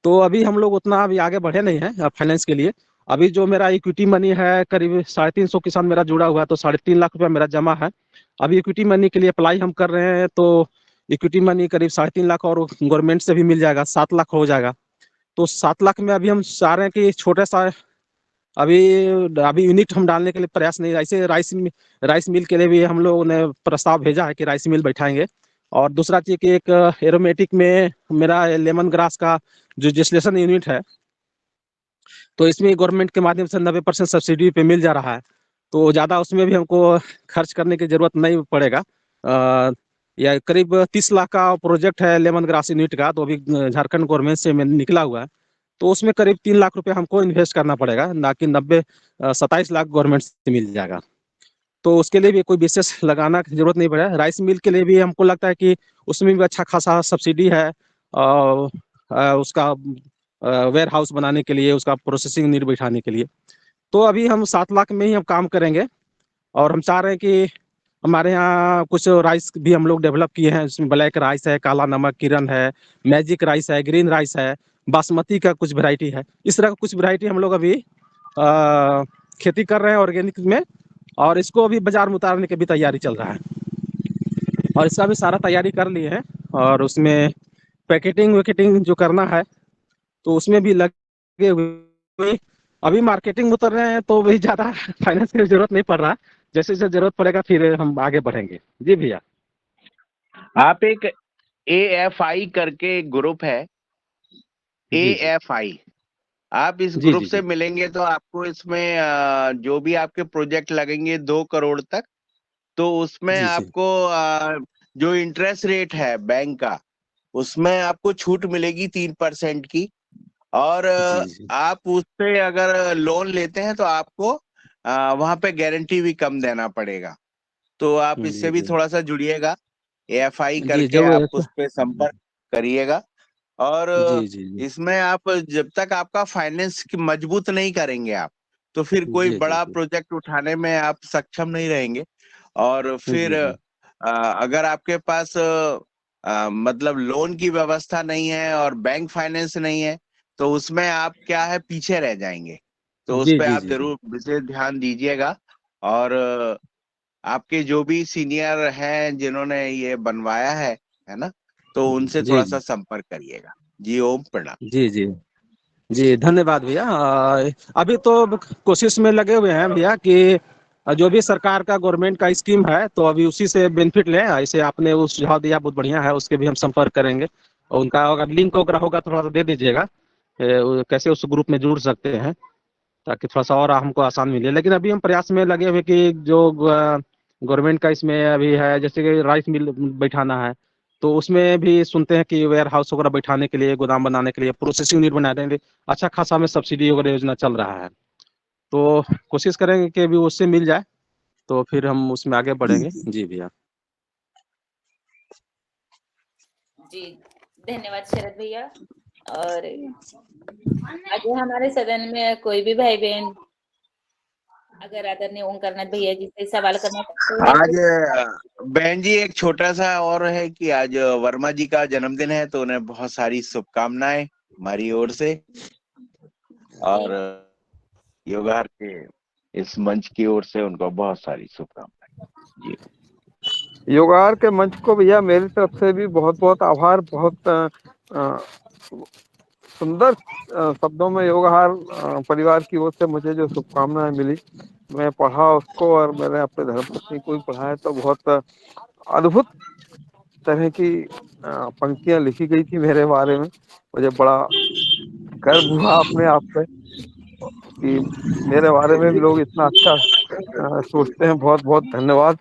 तो अभी हम लोग उतना अभी आगे बढ़े नहीं है फाइनेंस के लिए। अभी जो मेरा इक्विटी मनी है करीब 350 किसान मेरा जुड़ा हुआ है, तो 3.5 लाख रुपया मेरा जमा है। अभी इक्विटी मनी के लिए अप्लाई हम कर रहे हैं, तो इक्विटी मनी करीब 3.5 लाख और गवर्नमेंट से भी मिल जाएगा, 7 लाख हो जाएगा। तो 7 लाख में अभी हम चाह रहे हैं कि छोटा सा अभी अभी यूनिट हम डालने के लिए प्रयास नहीं, ऐसे राइस मिल के लिए भी हम लोगों ने प्रस्ताव भेजा है कि राइस मिल बैठाएंगे। और दूसरा चीज कि एक एरोमेटिक में मेरा लेमन ग्रास का जो डिस्टिलेशन यूनिट है, तो इसमें गवर्नमेंट के माध्यम से 90% सब्सिडी पे मिल जा रहा है, तो ज़्यादा उसमें भी हमको खर्च करने की जरूरत नहीं पड़ेगा। या करीब 30 लाख का प्रोजेक्ट है लेमन ग्रास यूनिट का, तो अभी झारखंड गवर्नमेंट से निकला हुआ है। तो उसमें करीब 3 लाख रुपए हमको इन्वेस्ट करना पड़ेगा, ना कि 27 लाख गवर्नमेंट से मिल जाएगा। तो उसके लिए भी कोई विशेष लगाना की जरूरत नहीं पड़ेगा। राइस मिल के लिए भी हमको लगता है कि उसमें भी अच्छा खासा सब्सिडी है, उसका वेयर हाउस बनाने के लिए, उसका प्रोसेसिंग यूनिट बैठाने के लिए। तो अभी हम 7 लाख में ही हम काम करेंगे, और हम चाह रहे हैं कि हमारे यहाँ कुछ राइस भी हम लोग डेवलप किए हैं, जिसमें ब्लैक राइस है, काला नमक किरण है, मैजिक राइस है, ग्रीन राइस है, बासमती का कुछ वैरायटी है। इस तरह का कुछ वैरायटी हम लोग अभी खेती कर रहे हैं ऑर्गेनिक में, और इसको अभी बाजार में उतारने की भी तैयारी चल रहा है, और इसका भी सारा तैयारी कर लिए हैं। और उसमें पैकेटिंग वैकेटिंग जो करना है तो उसमें भी लगे हुए। अभी मार्केटिंग में उतर रहे हैं तो भी ज़्यादा फाइनेंस की जरूरत नहीं पड़ रहा। जैसे जैसे जरूरत पड़ेगा फिर हम आगे बढ़ेंगे। जी भैया। आप एक AFI करके ग्रुप है, जी जी AFI, आप इस जी ग्रुप जी से जी मिलेंगे तो आपको इसमें जो भी आपके प्रोजेक्ट लगेंगे 2 करोड़ तक, तो उसमें जी जी आपको जो इंटरेस्ट रेट है बैंक का, उसमें आपको छूट मिलेगी 3% की। और जी जी आप उससे अगर लोन लेते हैं तो आपको वहां पे गारंटी भी कम देना पड़ेगा। तो आप जी इससे भी जी थोड़ा सा जुड़िएगा, AFI जी करके जब आप उस पे संपर्क करिएगा। और जी जी जी इसमें आप जब तक आपका फाइनेंस की मजबूत नहीं करेंगे आप, तो फिर कोई जी जी बड़ा जी प्रोजेक्ट उठाने में आप सक्षम नहीं रहेंगे। और फिर जी जी अगर आपके पास मतलब लोन की व्यवस्था नहीं है और बैंक फाइनेंस नहीं है, तो उसमें आप क्या है, पीछे रह जाएंगे। तो उस जी पे जी आप जी जी जरूर विशेष ध्यान दीजिएगा। और आपके जो भी सीनियर हैं जिन्होंने ये बनवाया है ना, तो उनसे जी थोड़ा जी सा संपर्क करिएगा। जी, ओम प्रणाम। जी जी जी धन्यवाद भैया। अभी तो कोशिश में लगे हुए हैं भैया कि जो भी सरकार का गवर्नमेंट का स्कीम है तो अभी उसी से बेनिफिट लें। ऐसे आपने वो सुझाव दिया बहुत बढ़िया है, उसके भी हम संपर्क करेंगे। और उनका अगर लिंक वगैरह होगा तो थोड़ा सा दे दीजिएगा, वो कैसे उस ग्रुप में जुड़ सकते हैं, ताकि थोड़ा सा और हमको आसान मिले। लेकिन अभी हम प्रयास में लगे हुए कि जो गवर्नमेंट का इसमें अभी है, जैसे कि राइस मिल बैठाना है, तो उसमें भी सुनते हैं कि वेयर हाउस वगैरह बैठाने के लिए, गोदाम बनाने के लिए, प्रोसेसिंग यूनिट बनाने के लिए अच्छा खासा हमें सब्सिडी वगैरह योजना चल रहा है। तो कोशिश करेंगे कि अभी उससे मिल जाए तो फिर हम उसमें आगे बढ़ेंगे। जी भैया। जी धन्यवाद शरद भैया। और आगे हमारे सदन में कोई भी भाई बहन अगर आदरणीय ओंकारनाथ भैया जी से सवाल करना चाहते हैं आज तो बहन जी एक छोटा सा और है कि आज वर्मा जी का जन्मदिन है, तो उन्हें बहुत सारी शुभकामनाएं हमारी ओर से, जी और योगार के इस मंच की ओर से उनको बहुत सारी शुभकामनाएं। जी। योगार के मंच को भैया मेरी तरफ से भी बहुत बहुत आभार। बहुत सुंदर शब्दों में योगहार परिवार की ओर से मुझे जो शुभकामनाएं मिली, मैं पढ़ा उसको, और मैंने अपने धर्मपत्नी को भी पढ़ा है, तो बहुत अद्भुत तरह की पंक्तियां लिखी गई थी मेरे बारे में। मुझे बड़ा गर्व हुआ अपने आप पे कि मेरे बारे में भी लोग इतना अच्छा सोचते हैं। बहुत बहुत धन्यवाद।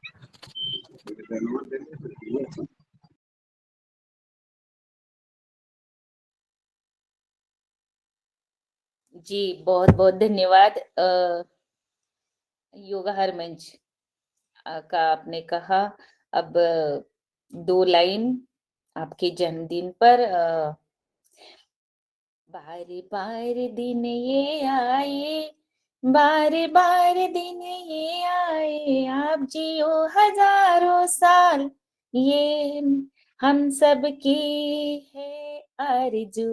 जी बहुत बहुत धन्यवाद। योगहर मंच का आपने कहा। अब 2 लाइन आपके जन्मदिन पर बार बार दिन ये आए, बार बार दिन ये आए, आप जियो हजारों साल, ये हम सब की है आरज़ू।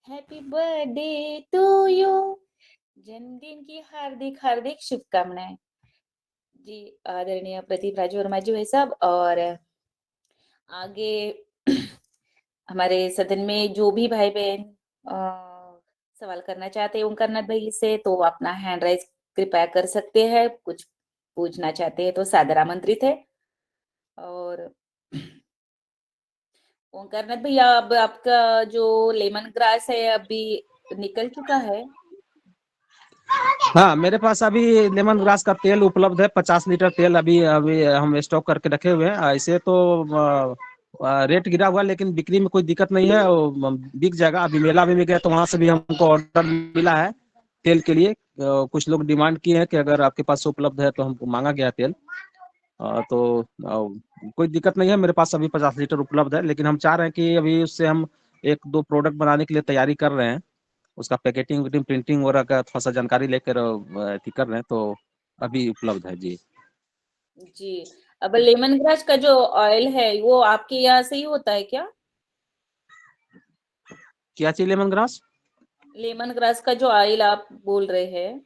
Happy birthday to you. जन्मदिन की हार्दिक हार्दिक शुभकामनाएं। जी आदरणीय प्रदीप राज वर्मा जी भाई साहब। और आगे हमारे सदन में जो भी भाई बहन सवाल करना चाहते हैं ओंकारनाथ भाई से, तो अपना हैंड राइज कृपया कर सकते हैं। कुछ पूछना चाहते हैं तो सादर आमंत्रित है। और ओंकारनाथ भैया, अब आपका जो लेमन ग्रास है अभी निकल चुका है? हाँ, मेरे पास अभी लेमन ग्रास का तेल उपलब्ध है। 50 लीटर तेल अभी अभी हम स्टॉक करके रखे हुए हैं। ऐसे तो रेट गिरा हुआ, लेकिन बिक्री में कोई दिक्कत नहीं है, बिक जाएगा। अभी मेला में भी गया तो वहां से भी हमको ऑर्डर मिला है तेल के लिए। कुछ लोग डिमांड किए हैं कि अगर आपके पास उपलब्ध है तो हमको मांगा गया तेल। तो कोई दिक्कत नहीं है, मेरे पास अभी 50 लीटर उपलब्ध है। लेकिन हम चाह रहे हैं कि अभी उससे हम 1-2 प्रोडक्ट बनाने के लिए तैयारी कर रहे हैं। उसका पैकेटिंग वैकेटिंग प्रिंटिंग वगैरह का थोड़ा सा जानकारी लेकर अथी कर रहे हैं, तो अभी उपलब्ध है जी। जी, अब लेमन ग्रास का जो ऑयल है वो आपके यहाँ से ही होता है क्या? क्या चाहिए लेमन ग्रास? लेमन ग्रास का जो ऑयल आप बोल रहे हैं।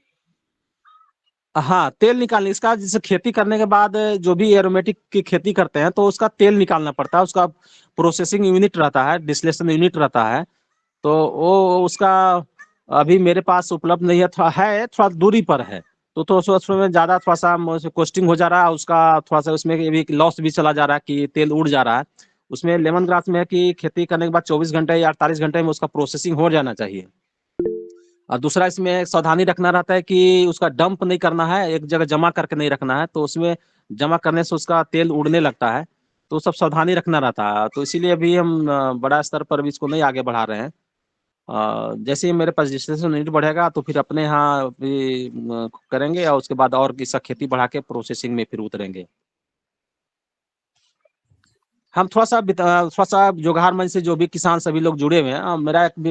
हाँ, तेल निकालने इसका, जैसे खेती करने के बाद जो भी एरोमेटिक की खेती करते हैं तो उसका तेल निकालना पड़ता है। उसका प्रोसेसिंग यूनिट रहता है, डिस्टिलेशन यूनिट रहता है। तो वो उसका अभी मेरे पास उपलब्ध नहीं है, थोड़ा दूरी पर है। तो उसमें ज्यादा थोड़ा सा कॉस्टिंग हो जा रहा है उसका, थोड़ा सा उसमें भी लॉस भी चला जा रहा है कि तेल उड़ जा रहा है। उसमें लेमन ग्रास में है कि खेती करने के बाद 24 घंटे या 48 घंटे में उसका प्रोसेसिंग हो जाना चाहिए। और दूसरा इसमें सावधानी रखना रहता है कि उसका डंप नहीं करना है, एक जगह जमा करके नहीं रखना है। तो उसमें जमा करने से उसका तेल उड़ने लगता है, तो सब सावधानी रखना रहता है। तो इसीलिए अभी हम बड़ा स्तर पर भी इसको नहीं आगे बढ़ा रहे हैं। जैसे ही मेरे पास डिस्टेंस यूनिट बढ़ेगा तो फिर अपने यहाँ भी करेंगे, और उसके बाद और इसका खेती बढ़ा के प्रोसेसिंग में फिर उतरेंगे। हम थोड़ा सा जोगार मंच से जो भी किसान सभी लोग जुड़े हुए हैं,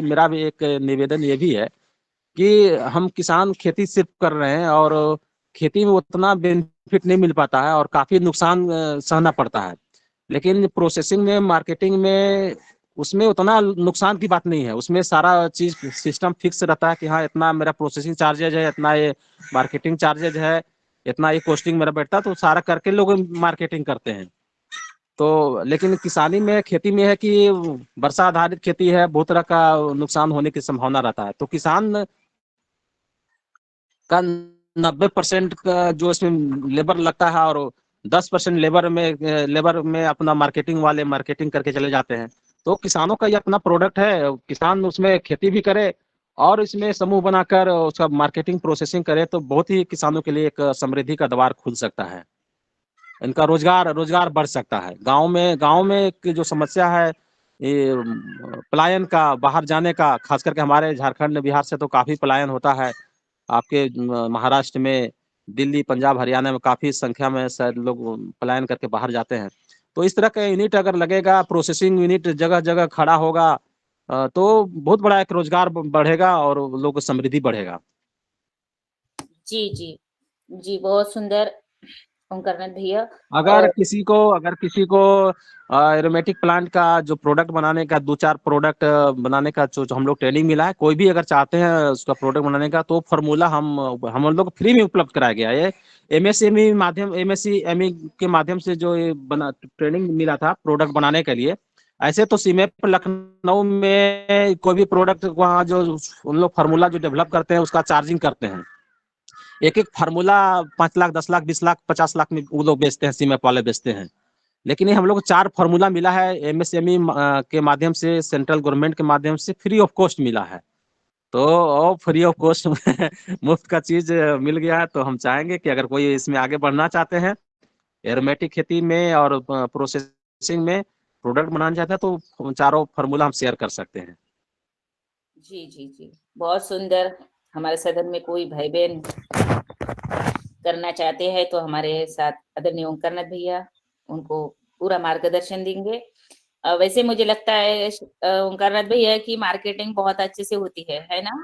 मेरा भी एक निवेदन ये भी है कि हम किसान खेती सिर्फ कर रहे हैं और खेती में उतना बेनिफिट नहीं मिल पाता है और काफी नुकसान सहना पड़ता है। लेकिन प्रोसेसिंग में, मार्केटिंग में, उसमें उतना नुकसान की बात नहीं है। उसमें सारा चीज सिस्टम फिक्स रहता है कि हाँ, इतना मेरा प्रोसेसिंग चार्जेज है, इतना ये मार्केटिंग चार्जेज है, इतना ये कॉस्टिंग मेरा बैठता है। तो सारा करके लोग मार्केटिंग करते हैं। तो लेकिन किसानी में, खेती में है कि वर्षा आधारित खेती है, बहुत तरह का नुकसान होने की संभावना रहता है। तो किसान का 90% का जो इसमें लेबर लगता है और 10% लेबर में अपना मार्केटिंग वाले मार्केटिंग करके चले जाते हैं। तो किसानों का ये अपना प्रोडक्ट है, किसान उसमें खेती भी करे और इसमें समूह बनाकर उसका मार्केटिंग प्रोसेसिंग करे तो बहुत ही किसानों के लिए एक समृद्धि का द्वार खुल सकता है। इनका रोजगार बढ़ सकता है। गांव में एक जो समस्या है, ये पलायन का, बाहर जाने का, खास करके हमारे झारखंड बिहार से तो काफी पलायन होता है। आपके महाराष्ट्र में, दिल्ली, पंजाब, हरियाणा में काफी संख्या में शायद लोग पलायन करके बाहर जाते हैं। तो इस तरह का यूनिट अगर लगेगा, प्रोसेसिंग यूनिट जगह जगह खड़ा होगा, तो बहुत बड़ा एक रोजगार बढ़ेगा और लोगों की समृद्धि बढ़ेगा। जी, जी। जी, बहुत सुंदर ओंकारनाथ भैया। अगर और किसी को एरोमेटिक प्लांट का जो प्रोडक्ट बनाने का, 2-4 प्रोडक्ट बनाने का जो हम लोग ट्रेनिंग मिला है, कोई भी अगर चाहते हैं उसका प्रोडक्ट बनाने का, तो फार्मूला हम लोग फ्री में उपलब्ध कराया गया है। एमएसएमई के माध्यम से जो ये बना ट्रेनिंग मिला था प्रोडक्ट बनाने के लिए। ऐसे तो सीमेप लखनऊ में कोई भी प्रोडक्ट वहाँ जो उन लोग फार्मूला जो डेवलप करते हैं उसका चार्जिंग करते हैं। एक एक फार्मूला 5 लाख, 10 लाख, 20 लाख, 50 लाख में वो लोग बेचते हैं, सीमेप वाले बेचते हैं। लेकिन ये हम लोग को 4 फार्मूला मिला है एमएसएमई के माध्यम से, सेंट्रल गवर्नमेंट के माध्यम से फ्री ऑफ कॉस्ट मिला है। तो फ्री ऑफ कॉस्ट मुफ्त का चीज मिल गया है। तो हम चाहेंगे कि अगर कोई इसमें आगे बढ़ना चाहते हैं, एरोमेटिक खेती में और प्रोसेसिंग में प्रोडक्ट बनाना चाहते हैं, तो चारों फार्मूला हम शेयर कर सकते हैं। जी, जी, जी। बहुत सुंदर। हमारे सदन में कोई भाई-बहन करना चाहते हैं तो हमारे साथ आदरणीय ओंकारनाथ भैया उनको पूरा मार्गदर्शन देंगे। वैसे मुझे लगता है ओंकारनाथ भैया की मार्केटिंग बहुत अच्छे से होती है ना?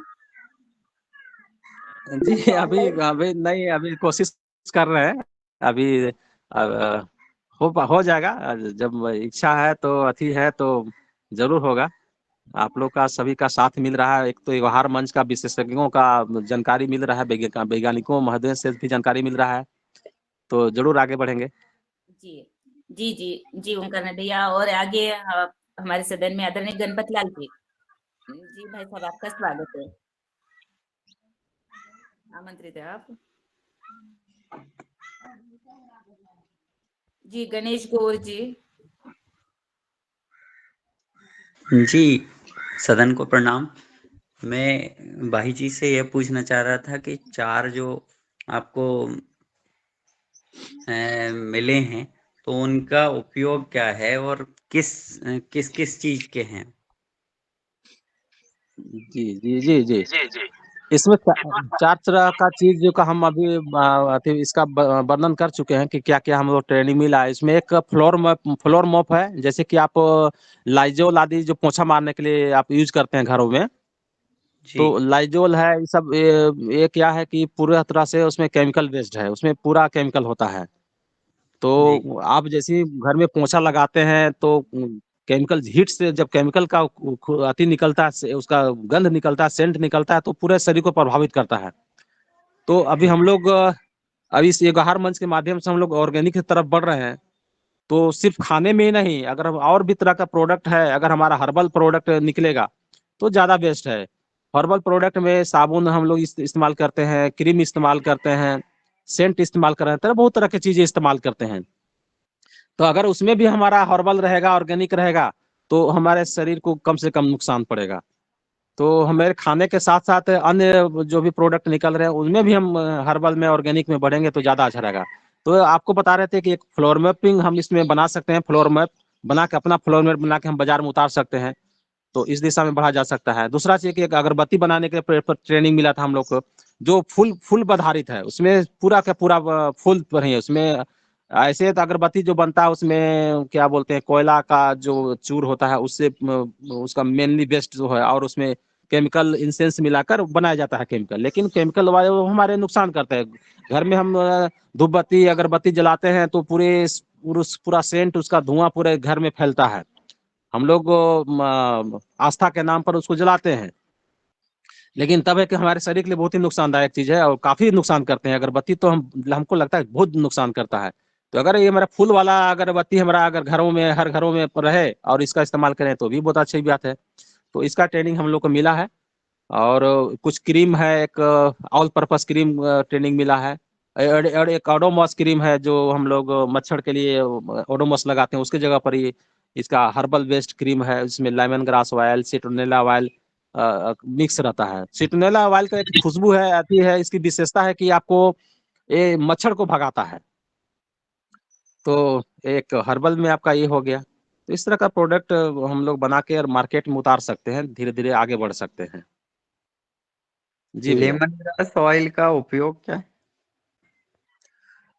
जी, अभी ऑनलाइन। अभी नहीं, अभी कोशिश कर रहे हैं। अभी हो जाएगा। जब इच्छा है तो अथी है तो जरूर होगा। आप लोग का सभी का साथ मिल रहा है। एक तो व्यवहार मंच का विशेषज्ञों का जानकारी मिल रहा है, वैज्ञानिकों महोदय से भी जानकारी मिल रहा है, तो जरूर आगे बढ़ेंगे। जी, जी, जी, जी ओंकारनाथ भैया। और आगे हमारे सदन में आदरणीय गणपत लाल जी। जी भाई साहब, आपका स्वागत है। आमंत्रित है आप। जी, गणेश गौर जी। जी, सदन को प्रणाम। मैं भाई जी से ये पूछना चाह रहा था कि 4 जो आपको मिले हैं, तो उनका उपयोग क्या है और किस चीज के हैं? जी जी जी जी इसमें चार तरह का चीज जो का हम अभी इसका वर्णन कर चुके हैं कि क्या क्या हम लोग ट्रेनिंग मिला है। इसमें एक फ्लोर मॉप है, जैसे कि आप लाइजोल आदि जो पोछा मारने के लिए आप यूज करते हैं घरों में, जी तो लाइजोल है। ये सब ये क्या है कि पूरा तरह से उसमें केमिकल बेस्ड है, उसमें पूरा केमिकल होता है। जी तो आप जैसे ही घर में पोछा लगाते हैं तो केमिकल हीट से जब केमिकल का अति निकलता है, उसका गंध निकलता है, सेंट निकलता है, तो पूरे शरीर को प्रभावित करता है। तो अभी हम लोग अभी इस युगाहार मंच के माध्यम से हम लोग ऑर्गेनिक की तरफ बढ़ रहे हैं। तो सिर्फ खाने में ही नहीं, अगर हम और भी तरह का प्रोडक्ट है, अगर हमारा हर्बल प्रोडक्ट निकलेगा तो ज्यादा बेस्ट है। हर्बल प्रोडक्ट में साबुन हम लोग इस्तेमाल करते हैं, क्रीम इस्तेमाल करते हैं, सेंट इस्तेमाल कर रहे हैं, बहुत तरह की चीजें इस्तेमाल करते हैं। तो अगर उसमें भी हमारा हर्बल रहेगा, ऑर्गेनिक रहेगा, तो हमारे शरीर को कम से कम नुकसान पड़ेगा। तो हमारे खाने के साथ साथ अन्य जो भी प्रोडक्ट निकल रहे हैं उनमें भी हम हर्बल में, ऑर्गेनिक में बढ़ेंगे तो ज्यादा अच्छा रहेगा। तो आपको बता रहे थे कि एक फ्लोर मैपिंग हम इसमें बना सकते हैं, फ्लोर मैप बना के, अपना फ्लोर मैप बना के हम बाजार में उतार सकते हैं। तो इस दिशा में बढ़ा जा सकता है। दूसरा चीज कि एक अगरबत्ती बनाने के ट्रेनिंग मिला था हम लोग को, जो फुल आधारित है, उसमें पूरा का पूरा फुल पर ही है। उसमें ऐसे तो अगरबत्ती जो बनता है उसमें क्या बोलते हैं, कोयला का जो चूर होता है उससे उसका मेनली बेस्ट जो है, और उसमें केमिकल इंसेंस मिलाकर बनाया जाता है केमिकल, लेकिन केमिकल वाले वो हमारे नुकसान करते हैं। घर में हम धूप बत्ती अगरबत्ती जलाते हैं तो पूरा सेंट, उसका धुआं पूरे घर में फैलता है। हम लोग आस्था के नाम पर उसको जलाते हैं, लेकिन तब है कि हमारे शरीर के लिए बहुत ही नुकसानदायक चीज है और काफी नुकसान करते हैं। अगरबत्ती तो हमको लगता है बहुत नुकसान करता है। तो अगर ये हमारा फूल वाला अगरबत्ती हमारा अगर घरों में, हर घरों में रहे और इसका इस्तेमाल करें तो भी बहुत अच्छी बात है। तो इसका ट्रेनिंग हम लोग को मिला है। और कुछ क्रीम है, एक ऑल पर्पस क्रीम ट्रेनिंग मिला है, और एक ओडोमॉस क्रीम है जो हम लोग मच्छर के लिए ओडोमॉस लगाते हैं, उसकी जगह पर ही इसका हर्बल बेस्ड क्रीम है। इसमें lemon grass oil, citronella oil mix रहता है। सिट्रोनेला ऑयल का एक खुशबू है, आती है, इसकी विशेषता है कि आपको ये मच्छर को भगाता है। तो एक हर्बल में आपका ये हो गया। तो इस तरह का प्रोडक्ट हम लोग बना के और मार्केट में उतार सकते हैं, धीरे धीरे आगे बढ़ सकते हैं। जी भैया। लेमन ग्रास ऑयल का उपयोग क्या है?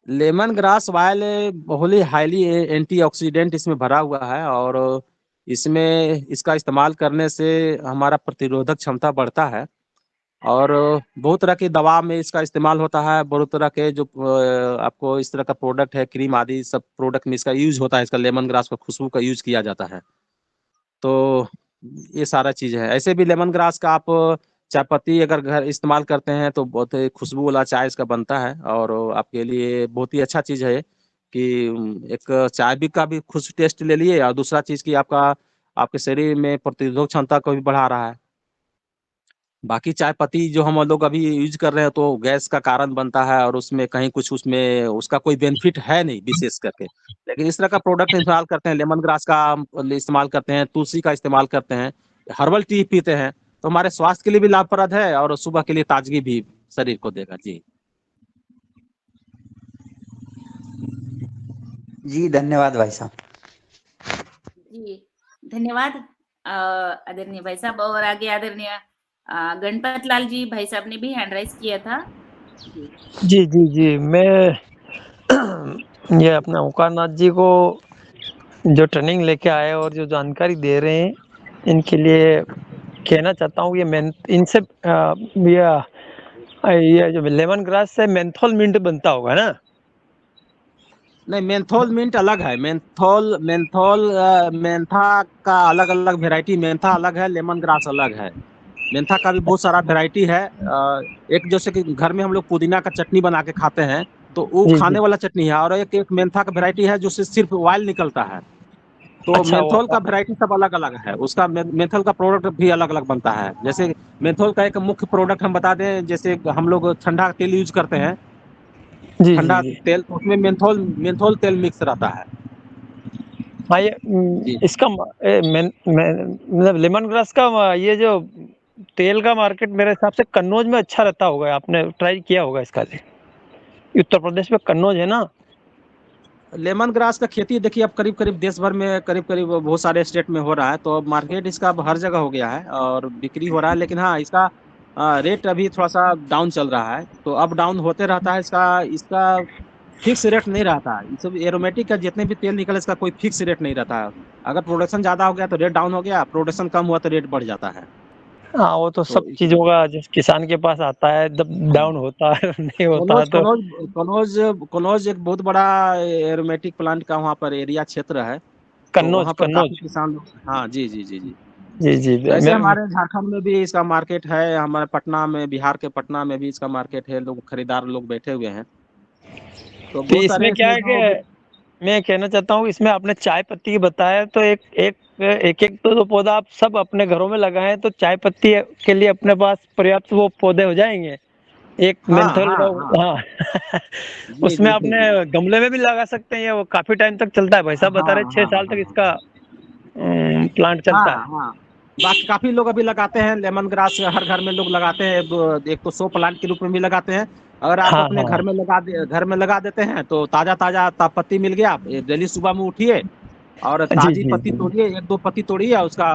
लेमन ग्रास ऑयल बहुत ही हाईली एंटीऑक्सीडेंट इसमें भरा हुआ है, और इसमें इसका इस्तेमाल करने से हमारा प्रतिरोधक क्षमता बढ़ता है। और बहुत तरह की दवा में इसका इस्तेमाल होता है, बहुत तरह के जो आपको इस तरह का प्रोडक्ट है, क्रीम आदि सब प्रोडक्ट में इसका यूज होता है। इसका लेमन ग्रास का खुशबू का यूज किया जाता है। तो ये सारा चीज है। ऐसे भी लेमन ग्रास का आप चाय पत्ती अगर घर इस्तेमाल करते हैं तो बहुत ही खुशबू वाला चाय इसका बनता है, और आपके लिए बहुत ही अच्छा चीज है कि एक चाय भी का भी खुश टेस्ट ले लिए, और दूसरा चीज की आपका आपके शरीर में प्रतिरोधक क्षमता को भी बढ़ा रहा है। बाकी चाय पत्ती जो हम लोग अभी यूज कर रहे हैं तो गैस का कारण बनता है, और उसमें कहीं कुछ उसमें उसका कोई बेनिफिट है नहीं विशेष करके। लेकिन इस तरह का प्रोडक्ट इस्तेमाल करते हैं, लेमन ग्रास का इस्तेमाल करते हैं, तुलसी का इस्तेमाल करते हैं, हर्बल टी पीते हैं, तो हमारे स्वास्थ्य के लिए भी लाभप्रद है और सुबह के लिए ताजगी भी शरीर को देगा। जी जी धन्यवाद भाई साहब। जी धन्यवाद आदरणीय भाई साहब। और आगे आदरणीय गणपत लाल जी भाई साहब ने भी हैंड राइज किया था। जी जी जी मैं ये अपना ओंकारनाथ जी को जो ट्रेनिंग लेके आए और जो जानकारी दे रहे हैं, इनके लिए कहना चाहता हूँ। इनसे ये जो लेमन ग्रास से मेंथोल मिंट बनता होगा ना? नहीं, मेंथोल मिंट अलग है। मेंथा का अलग अलग वेराइटी, मेंथा अलग है, लेमन ग्रास अलग है। मेंथा का भी बहुत सारा वेराइटी है। एक जैसे कि घर में हम लोग पुदीना का चटनी बना के खाते हैं, तो वो जी खाने जी। वाला चटनी है, और एक मेंथा का वेराइटी है जो सिर्फ ऑयल निकलता है। तो अच्छा मेंथोल का वेराइटी सब अलग अलग है। उसका मेंथोल का प्रोडक्ट भी अलग अलग बनता है। जैसे मेंथोल का एक मुख्य प्रोडक्ट हम बता दें, जैसे हम लोग ठंडा तेल यूज करते हैं, जी जी ठंडा जी। तेल, तो उसमें मेंथोल तेल मिक्स रहता है। हाँ, ये जी इसका मतलब लेमन ग्रास का ये जो तेल का मार्केट मेरे हिसाब से कन्नौज में अच्छा रहता होगा, आपने ट्राई किया होगा इसका? उत्तर प्रदेश में कन्नौज है ना। लेमन ग्रास का खेती देखिए अब करीब करीब देश भर में करीब करीब बहुत सारे स्टेट में हो रहा है, तो अब मार्केट इसका अब हर जगह हो गया है और बिक्री हो रहा है। लेकिन हाँ, इसका रेट अभी थोड़ा सा डाउन चल रहा है, तो अप डाउन होते रहता है। इसका इसका फिक्स रेट नहीं रहता है। सब एरोमेटिक का जितने भी तेल निकले इसका कोई फिक्स रेट नहीं रहता है। अगर प्रोडक्शन ज्यादा हो गया तो रेट डाउन हो गया, प्रोडक्शन कम हुआ तो रेट बढ़ जाता है। हाँ, वो तो सब चीजों का जिस किसान के पास आता है, जब डाउन होता है नहीं होता है तो कनौज एक बहुत बड़ा एरोमेटिक प्लांट का वहाँ पर एरिया क्षेत्र है, तो कन्नौज वहाँ पर काफी कन्नौज किसान लोग। हाँ जी जी जी जी। जी जी। तो ऐसे हमारे झारखंड में भी इसका मार्केट है, हमारे पटना में, बिहार के पटना में भी इसका मार्केट है, लोग खरीदार लोग बैठे हुए हैं। तो बहुत सारे इसमें क्या है जो कि मैं कहना चाहता हूँ, इसमें आपने चाय पत्ती की बताया, तो एक तो पौधा आप सब अपने घरों में लगाएं तो चाय पत्ती के लिए अपने पास पर्याप्त वो पौधे हो जाएंगे। एक मेंथल का, हाँ जी उसमें जी आपने जी। गमले में भी लगा सकते हैं, वो काफी टाइम तक चलता है। भाई साहब बता रहे 6 साल तक इसका प्लांट चलता है। हाँ, बाकी काफी लोग अभी लगाते हैं लेमन ग्रास, हर घर में लोग लगाते हैं। एक तो 100 प्लांट के रूप में भी लगाते हैं। अगर आप हाँ अपने हाँ घर में लगा देते हैं तो ताजा ताजा पत्ती मिल गया। आप डेली सुबह में उठिए और जी ताजी जी पत्ती जी तोड़िए, 1-2 पत्ती तोड़िए, उसका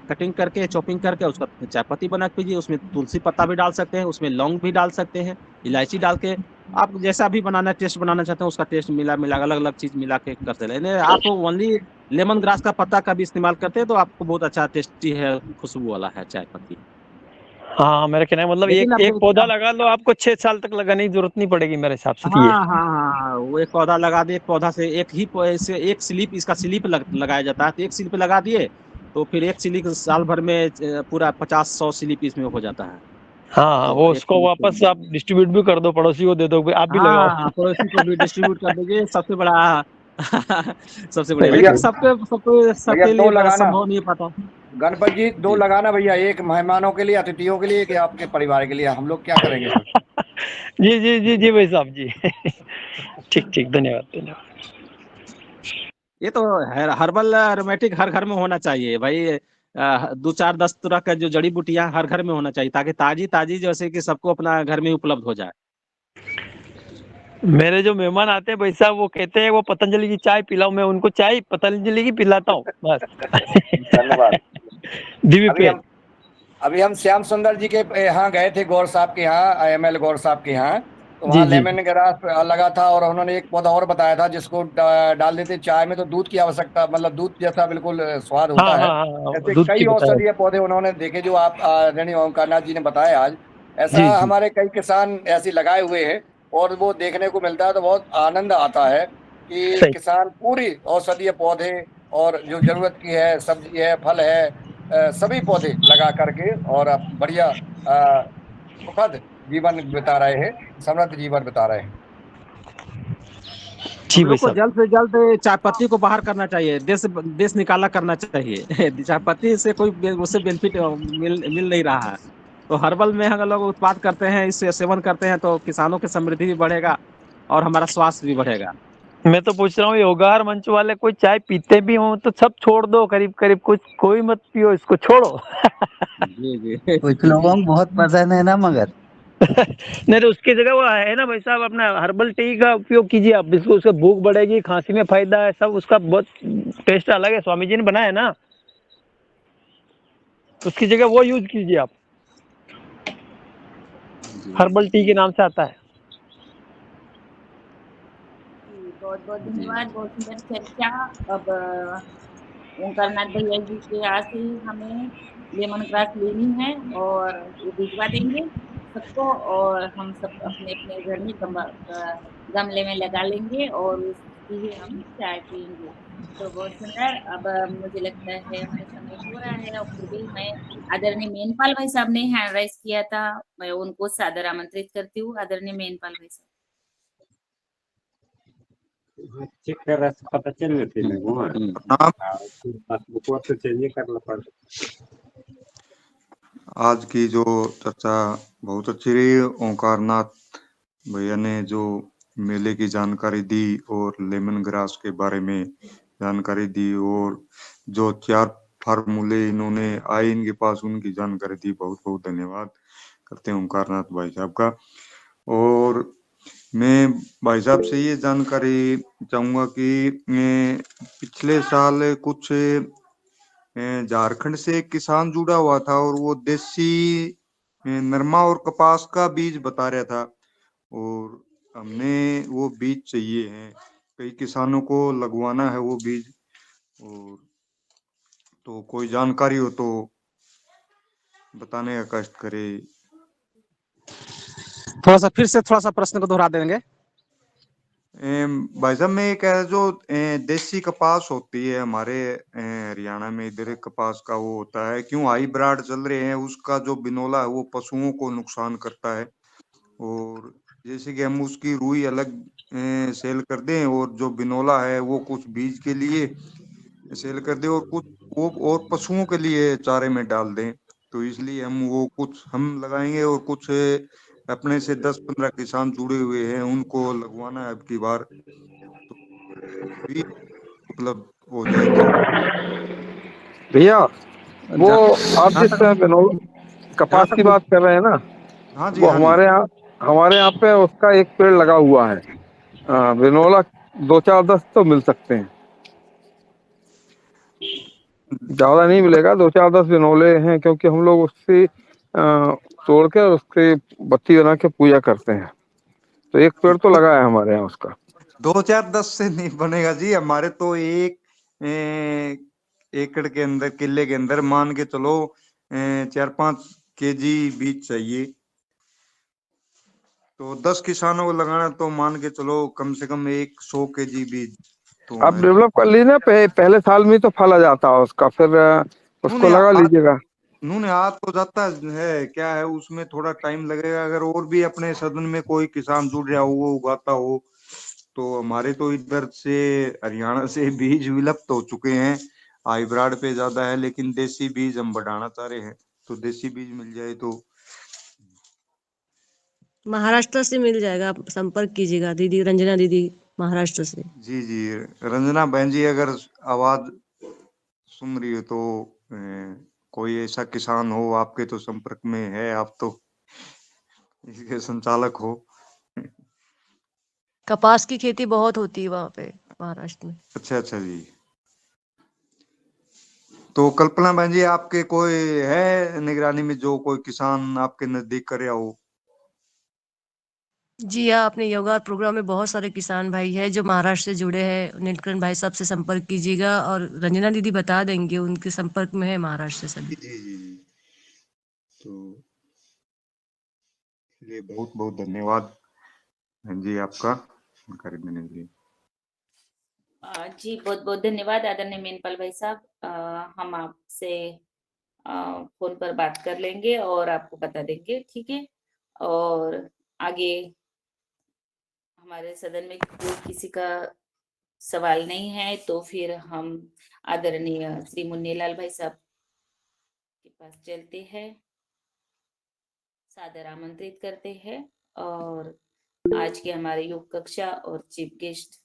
कटिंग करके, चॉपिंग करके उसका चाय पत्ती बना के पीजिए। उसमें तुलसी पत्ता भी डाल सकते हैं, उसमें लौंग भी डाल सकते हैं, इलायची डाल के आप जैसा भी बनाना टेस्ट बनाना चाहते हैं उसका टेस्ट मिला अलग अलग चीज मिला के कर सकते हैं। आप ओनली लेमन ग्रास का पत्ता का भी इस्तेमाल करते हैं तो आपको बहुत अच्छा टेस्टी है, खुशबू वाला है चाय पत्ती। हाँ, मेरा कहना है मतलब लेकिन एक पौधा अब लगा लो, आपको 6 साल तक लगाने की जरूरत नहीं पड़ेगी मेरे हिसाब से। ये हाँ हाँ हाँ हाँ, वो एक पौधा लगा दे, एक पौधा से से एक स्लिप, इसका स्लिप लगाया जाता है। तो एक स्लिप लगा दिए तो फिर एक स्लिप साल भर में पूरा 50-100 स्लिप इसमें हो जाता है। हाँ हाँ, तो वो एक उसको स्लिप वापस आप डिस्ट्रीब्यूट भी कर दो, पड़ोसी को दे दो, आप भी लगाओ। हाँ, पड़ोसी को भी डिस्ट्रीब्यूट कर दीजिए, सबसे बड़ा सबसे तो बढ़िया। भैया लेकिन सबके दो लिए लगाना, संभव नहीं पाता। गणपत जी 2 जी लगाना भैया, एक मेहमानों के लिए, अतिथियों के लिए, कि आपके परिवार के लिए। हम लोग क्या करेंगे फिर? जी जी जी जी भाई साहब जी। ठीक ठीक, धन्यवाद धन्यवाद। ये तो हर्बल एरोमेटिक हर घर में होना चाहिए भाई। 2-4-10 तरह का जो जड़ी बूटियां हर घर में होना चाहिए, ताकि ताजी ताजी जैसे कि सबको अपना घर में उपलब्ध हो जाए। मेरे जो मेहमान आते हैं भाई साहब, वो कहते हैं वो पतंजलि की चाय पिलाओ, मैं उनको चाय पतंजलि की पिलाता हूँ बस। धन्यवाद। दिव्य अभी पेय। हम अभी हम श्याम सुंदर जी के यहाँ गए थे, गौर साहब के यहाँ, IML गौर साहब के यहाँ। तो जी वहाँ जी लेमन ग्रास लगा था, और उन्होंने एक पौधा और बताया था जिसको डाल देते चाय में तो दूध की आवश्यकता, मतलब दूध जैसा बिल्कुल स्वाद हाँ होता है। हाँ हाँ, ऐसे दूध कई की बताया। औषधीय पौधे उन्होंने देखे जो आप आदरणीय ओंकारनाथ जी ने बताया आज। ऐसा जी जी हमारे कई किसान ऐसे लगाए हुए हैं, और वो देखने को मिलता है तो बहुत आनंद आता है कि सही। किसान पूरी औषधीय पौधे और जो जरूरत की है, सब्जी है, फल है, सभी पौधे लगा करके और अब बढ़िया सुखद जीवन बिता रहे हैं, समृद्ध जीवन बिता रहे हैं। जी हम भाई लोग को साहब। जल्द से जल्द चाय पत्ती को बाहर करना चाहिए, देश निकाला करना चाहिए। चाय पत्ती से कोई उससे बेनिफिट मिल नहीं रहा है। तो हर्बल में अगर लोग उत्पाद करते हैं, इससे सेवन करते हैं तो किसानों की समृद्धि भी बढ़ेगा और हमारा स्वास्थ्य भी बढ़ेगा। मैं तो पूछ रहा हूँ, योगार मंच वाले कोई चाय पीते भी हों तो सब छोड़ दो, करीब करीब कुछ, कोई मत पियो, इसको छोड़ो। जी जी कुछ लोगों को बहुत पसंद है ना, मगर नहीं तो उसकी जगह वो है ना भाई साहब, अपना हर्बल टी का उपयोग कीजिए आप, इसको उससे भूख बढ़ेगी, खांसी में फायदा है, सब उसका बहुत टेस्ट अलग है, स्वामी जी ने बनाया ना, उसकी जगह वो यूज कीजिए आप। हर्बल टी के नाम से आता है। बहुत बहुत धन्यवाद, बहुत सुंदर चर्चा। अब ओंकारनाथ भैया जी के यहाँ से हमें लेमन ग्रास लेनी है और वो भिजवा देंगे सबको, और हम सब अपने अपने घर में गमले में लगा लेंगे और उसकी ही हम चाय पियेंगे। तो बहुत सुंदर। अब मुझे लगता है हमारा समय हो रहा है, और फिर भी मैं आदरणीय मेनपाल भाई साहब ने हैंड राइज किया था, मैं उनको सादर आमंत्रित करती हूँ। आदरणीय मेनपाल भाई साहब। चेक कर रहा था, पता चल नहीं थी वो पासबुक तो चेंज करना पड़ा। आज की जो चर्चा बहुत अच्छी रही। ओंकारनाथ भैया ने जो मेले की जानकारी दी और लेमन ग्रास के बारे में जानकारी दी, और जो 4 फार्मूले इन्होंने आए इनके पास, उनकी जानकारी दी। बहुत बहुत धन्यवाद करते हैं ओंकारनाथ भाई साहब का। और मैं भाई साहब से ये जानकारी चाहूंगा कि पिछले साल कुछ झारखंड से एक किसान जुड़ा हुआ था और वो देसी नरमा और कपास का बीज बता रहा था, और हमने वो बीज चाहिए हैं, कई किसानों को लगवाना है वो बीज। और तो कोई जानकारी हो तो बताने का कष्ट करे। थोड़ा सा प्रश्न को दोहरा देंगे। भाई साहब मैं ये कह रहा, जो देसी कपास होती है हमारे हरियाणा में, इधर कपास का वो होता है, क्यों हाईब्रिड चल रहे हैं, उसका जो बिनोला है वो पशुओं को नुकसान करता है। और जैसे कि हम उसकी रुई अलग सेल कर दें और जो बिनोला है वो कुछ बीज के लिए सेल कर दें और कुछ वो और पशुओं के लिए चारे में डाल दें, तो इसलिए हम वो कुछ हम लगाएंगे और कुछ अपने से 10-15 किसान जुड़े हुए हैं उनको लगवाना है अब की बार, तो बीज उपलब्ध हो जाए तो। भैया वो आप हाँ जिस सर। कपास की बात कर रहे हैं ना, हाँ जी, वो हाँ जी। हमारे यहाँ पे उसका एक पेड़ लगा हुआ है, बिनोला 2-4-10 तो मिल सकते हैं, ज्यादा नहीं मिलेगा, 2-4-10 बिनोले हैं, क्योंकि हम लोग उससे तोड़ के और उसके बत्ती बना के पूजा करते हैं, तो एक पेड़ तो लगा है हमारे यहाँ उसका। 2-4-10 से नहीं बनेगा जी, हमारे तो एक एकड़ के अंदर, किले के अंदर मान के चलो 4-5 केजी बीज चाहिए, तो 10 किसानों को लगाना तो मान के चलो कम से कम 100 केजी बीज तो आप हमें। डेवलप कर लीजिए ना, पहले साल में तो फल आ जाता है उसका, फिर उसको लगा लीजिएगा। उन्होंने हाथ तो जाता है, क्या है उसमें थोड़ा टाइम लगेगा, अगर और भी अपने सदन में कोई किसान जुड़ रहा हो वो उगाता हो, तो हमारे तो इधर से हरियाणा से बीज विलुप्त हो चुके हैं, हाइब्रिड पे ज्यादा है, लेकिन देसी बीज हम बढ़ाना चाह रहे हैं, तो देसी बीज मिल जाए तो। महाराष्ट्र से मिल जाएगा, आप संपर्क कीजिएगा दीदी, रंजना दीदी महाराष्ट्र से। जी जी, रंजना बहन जी अगर आवाज सुन रही हो तो कोई ऐसा किसान हो आपके तो संपर्क में है, आप तो इसके संचालक हो। कपास की खेती बहुत होती है वहाँ पे महाराष्ट्र में। अच्छा अच्छा जी। तो कल्पना बहन जी आपके कोई है निगरानी में जो कोई किसान आपके नजदीक करे हो? जी हाँ, अपने योगा प्रोग्राम में बहुत सारे किसान भाई हैं जो महाराष्ट्र से जुड़े हैं, नीलकंठ भाई साहब से संपर्क कीजिएगा और रंजना दीदी बता देंगे, उनके संपर्क में है महाराष्ट्र से सभी। जी जी जी, तो इसलिए बहुत बहुत धन्यवाद बहन जी आपका जानकारी देने के लिए। जी बहुत बहुत धन्यवाद आदरणीय मेनपाल भाई साहब। हम आपसे फोन पर बात कर लेंगे और आपको बता देंगे, ठीक है। और आगे हमारे सदन में कोई किसी का सवाल नहीं है तो फिर हम आदरणीय श्री मुन्नीलाल भाई साहब के पास चलते हैं, सादर आमंत्रित करते हैं। और आज के हमारे योग कक्षा और चीफ गेस्ट